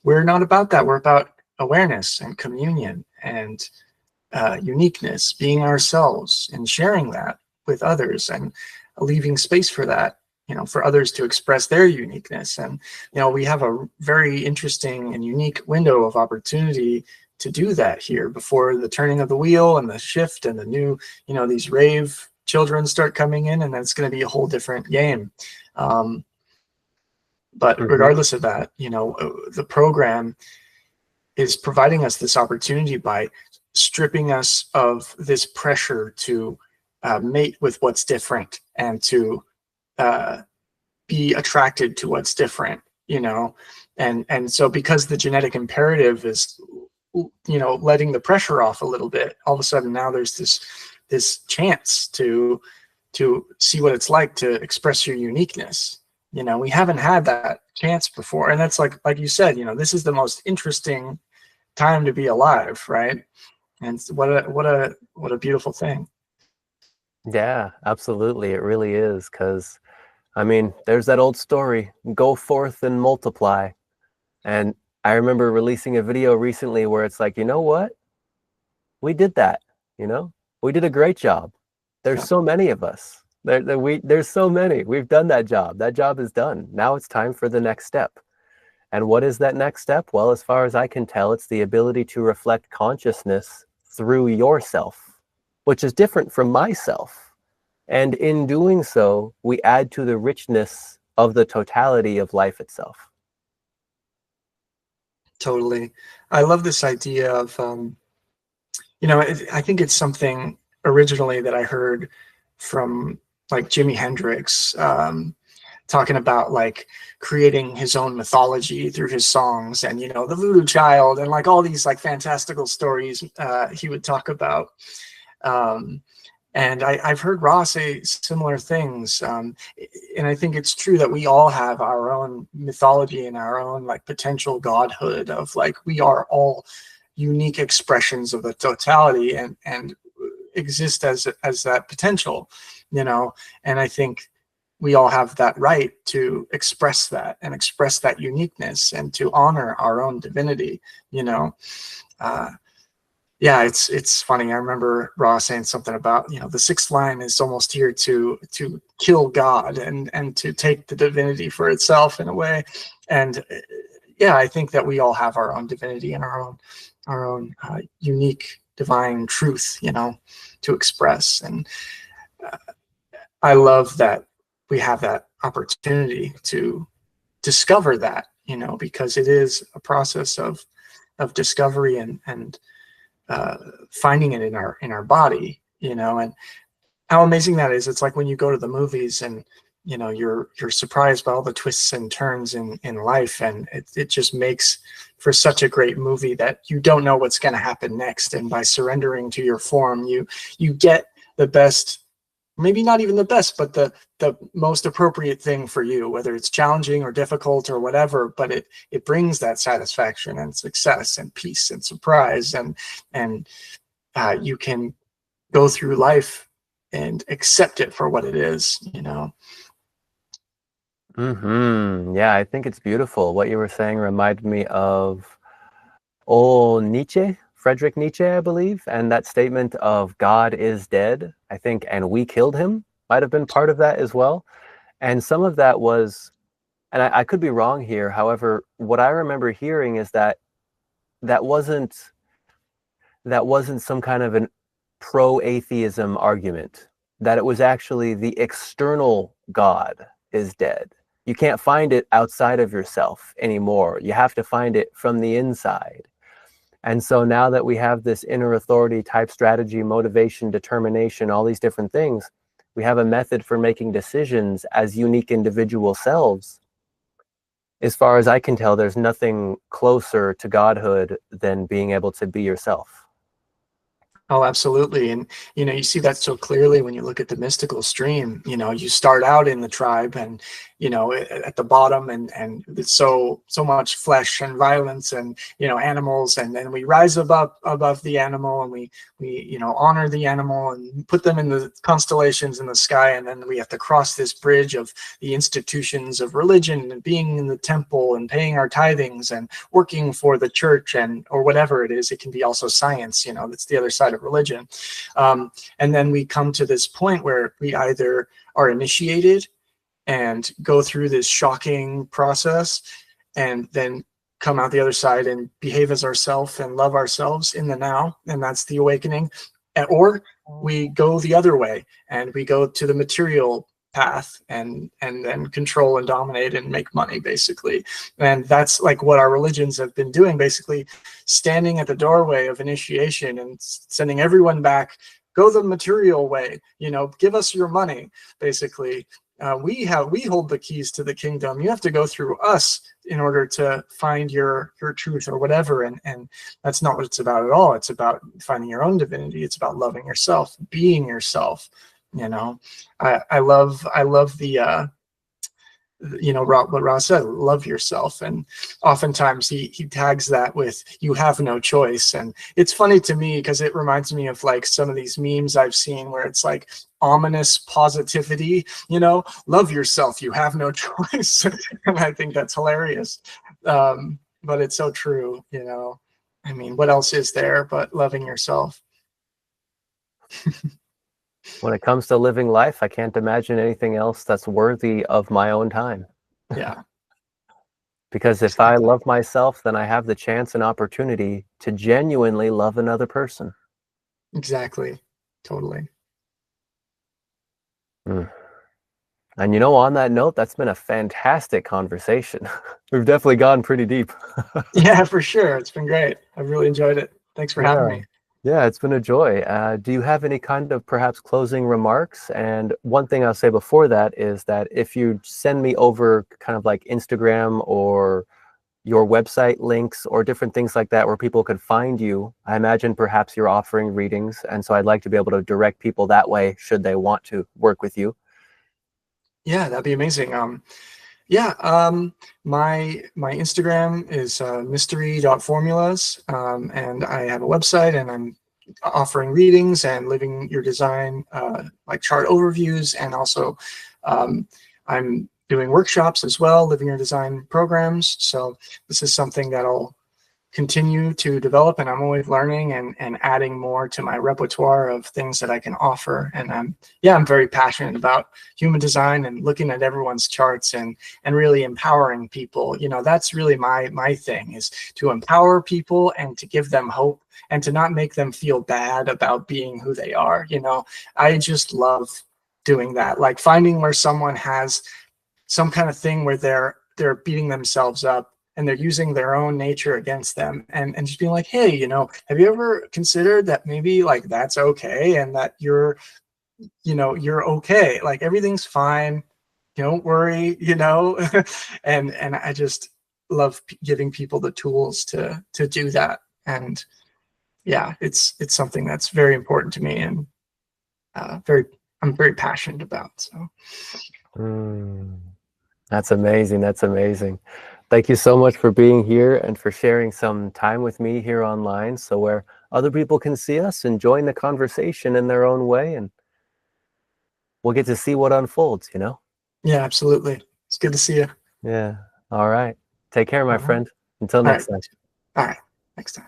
We're not about that. We're about awareness and communion and uniqueness, being ourselves and sharing that with others, and leaving space for that, for others to express their uniqueness. And we have a very interesting and unique window of opportunity to do that here before the turning of the wheel and the shift and the new, these rave children start coming in, and that's going to be a whole different game. But regardless of that, the program is providing us this opportunity by stripping us of this pressure to mate with what's different and to be attracted to what's different. you know, and so because the genetic imperative is, you know, letting the pressure off a little bit, all of a sudden now there's this chance to see what it's like to express your uniqueness. You know, we haven't had that chance before, and that's like you said, you know, this is the most interesting time to be alive, right? And what a beautiful thing. Yeah, absolutely. It really is. Because, I mean, there's that old story, go forth and multiply. And I remember releasing a video recently where it's like, you know what? We did that, you know? We did a great job. There's Yeah. so many of us. There's so many. We've done that job. That job is done. Now it's time for the next step. And what is that next step? Well, as far as I can tell, it's the ability to reflect consciousness through yourself, which is different from myself. And in doing so, we add to the richness of the totality of life itself. Totally. I love this idea of, you know, I think it's something originally that I heard from like Jimi Hendrix, talking about like creating his own mythology through his songs, and, you know, the voodoo child and like all these like fantastical stories he would talk about. And I've heard Ross say similar things. And I think it's true that we all have our own mythology and our own like potential godhood of like, we are all unique expressions of the totality and exist as that potential, you know. And I think we all have that right to express that and express that uniqueness and to honor our own divinity, you know. Yeah, it's funny. I remember Ross saying something about, you know, the sixth line is almost here to kill God and to take the divinity for itself in a way. And yeah, I think that we all have our own divinity and our own unique divine truth, you know, to express. And I love that we have that opportunity to discover that, you know, because it is a process of discovery and finding it in our body, you know. And how amazing that is. It's like when you go to the movies and, you know, you're surprised by all the twists and turns in life, and it just makes for such a great movie that you don't know what's going to happen next. And by surrendering to your form, you get the best, maybe not even the best, but the most appropriate thing for you, whether it's challenging or difficult or whatever. But it brings that satisfaction and success and peace and surprise, and you can go through life and accept it for what it is, you know. Yeah, I think it's beautiful. What you were saying reminded me of old Nietzsche, Friedrich Nietzsche, I believe, and that statement of God is dead, I think, and we killed him might have been part of that as well. And some of that was, and I could be wrong here, however, what I remember hearing is that that wasn't some kind of an pro-atheism argument, that it was actually the external God is dead. You can't find it outside of yourself anymore. You have to find it from the inside. And so now that we have this inner authority type strategy, motivation, determination, all these different things, we have a method for making decisions as unique individual selves. As far as I can tell, there's nothing closer to godhood than being able to be yourself. Oh, absolutely. And, you know, you see that so clearly when you look at the mystical stream. You know, you start out in the tribe and, you know, at the bottom, and it's so much flesh and violence and, you know, animals. And then we rise above the animal, and we, you know, honor the animal and put them in the constellations in the sky. And then we have to cross this bridge of the institutions of religion and being in the temple and paying our tithings and working for the church or whatever it is. It can be also science, you know, that's the other side of religion. And then we come to this point where we either are initiated and go through this shocking process and then come out the other side and behave as ourselves and love ourselves in the now, and that's the awakening. Or we go the other way and we go to the material path and then control and dominate and make money, basically. And that's like what our religions have been doing, basically standing at the doorway of initiation and sending everyone back. Go the material way, you know, give us your money, basically. we hold the keys to the kingdom. You have to go through us in order to find your truth or whatever. And that's not what it's about at all. It's about finding your own divinity. It's about loving yourself, being yourself. I love the what Ross said, love yourself. And oftentimes he tags that with, you have no choice. And it's funny to me because it reminds me of like some of these memes I've seen where it's like ominous positivity, love yourself, you have no choice. And I think that's hilarious. But it's so true, I mean, what else is there but loving yourself? When it comes to living life, I can't imagine anything else that's worthy of my own time. Yeah. Because if I love myself, then I have the chance and opportunity to genuinely love another person. Exactly. Totally. And on that note, that's been a fantastic conversation. We've definitely gone pretty deep. Yeah, for sure. It's been great. I've really enjoyed it. Thanks for having me. Yeah, it's been a joy. Do you have any kind of perhaps closing remarks? And one thing I'll say before that is that if you send me over kind of like Instagram or your website links or different things like that where people could find you, I imagine perhaps you're offering readings. And so I'd like to be able to direct people that way should they want to work with you. Yeah, that'd be amazing. My Instagram is mystery.formulas, and I have a website, and I'm offering readings and living your design, like chart overviews, and also I'm doing workshops as well, living your design programs. So this is something that'll continue to develop, and I'm always learning and adding more to my repertoire of things that I can offer. And I'm very passionate about human design and looking at everyone's charts and really empowering people. That's really my thing, is to empower people and to give them hope and to not make them feel bad about being who they are. I just love doing that, like finding where someone has some kind of thing where they're beating themselves up and they're using their own nature against them, and just being like, hey, have you ever considered that maybe like that's okay, and that you're okay, like everything's fine, don't worry, and I just love giving people the tools to do that. And yeah, it's something that's very important to me, and I'm very passionate about. So That's amazing. That's amazing. Thank you so much for being here and for sharing some time with me here online, so where other people can see us and join the conversation in their own way, and we'll get to see what unfolds, Yeah, absolutely. It's good to see you. Yeah. All right. Take care, my friend. Until next time. All right. Next time.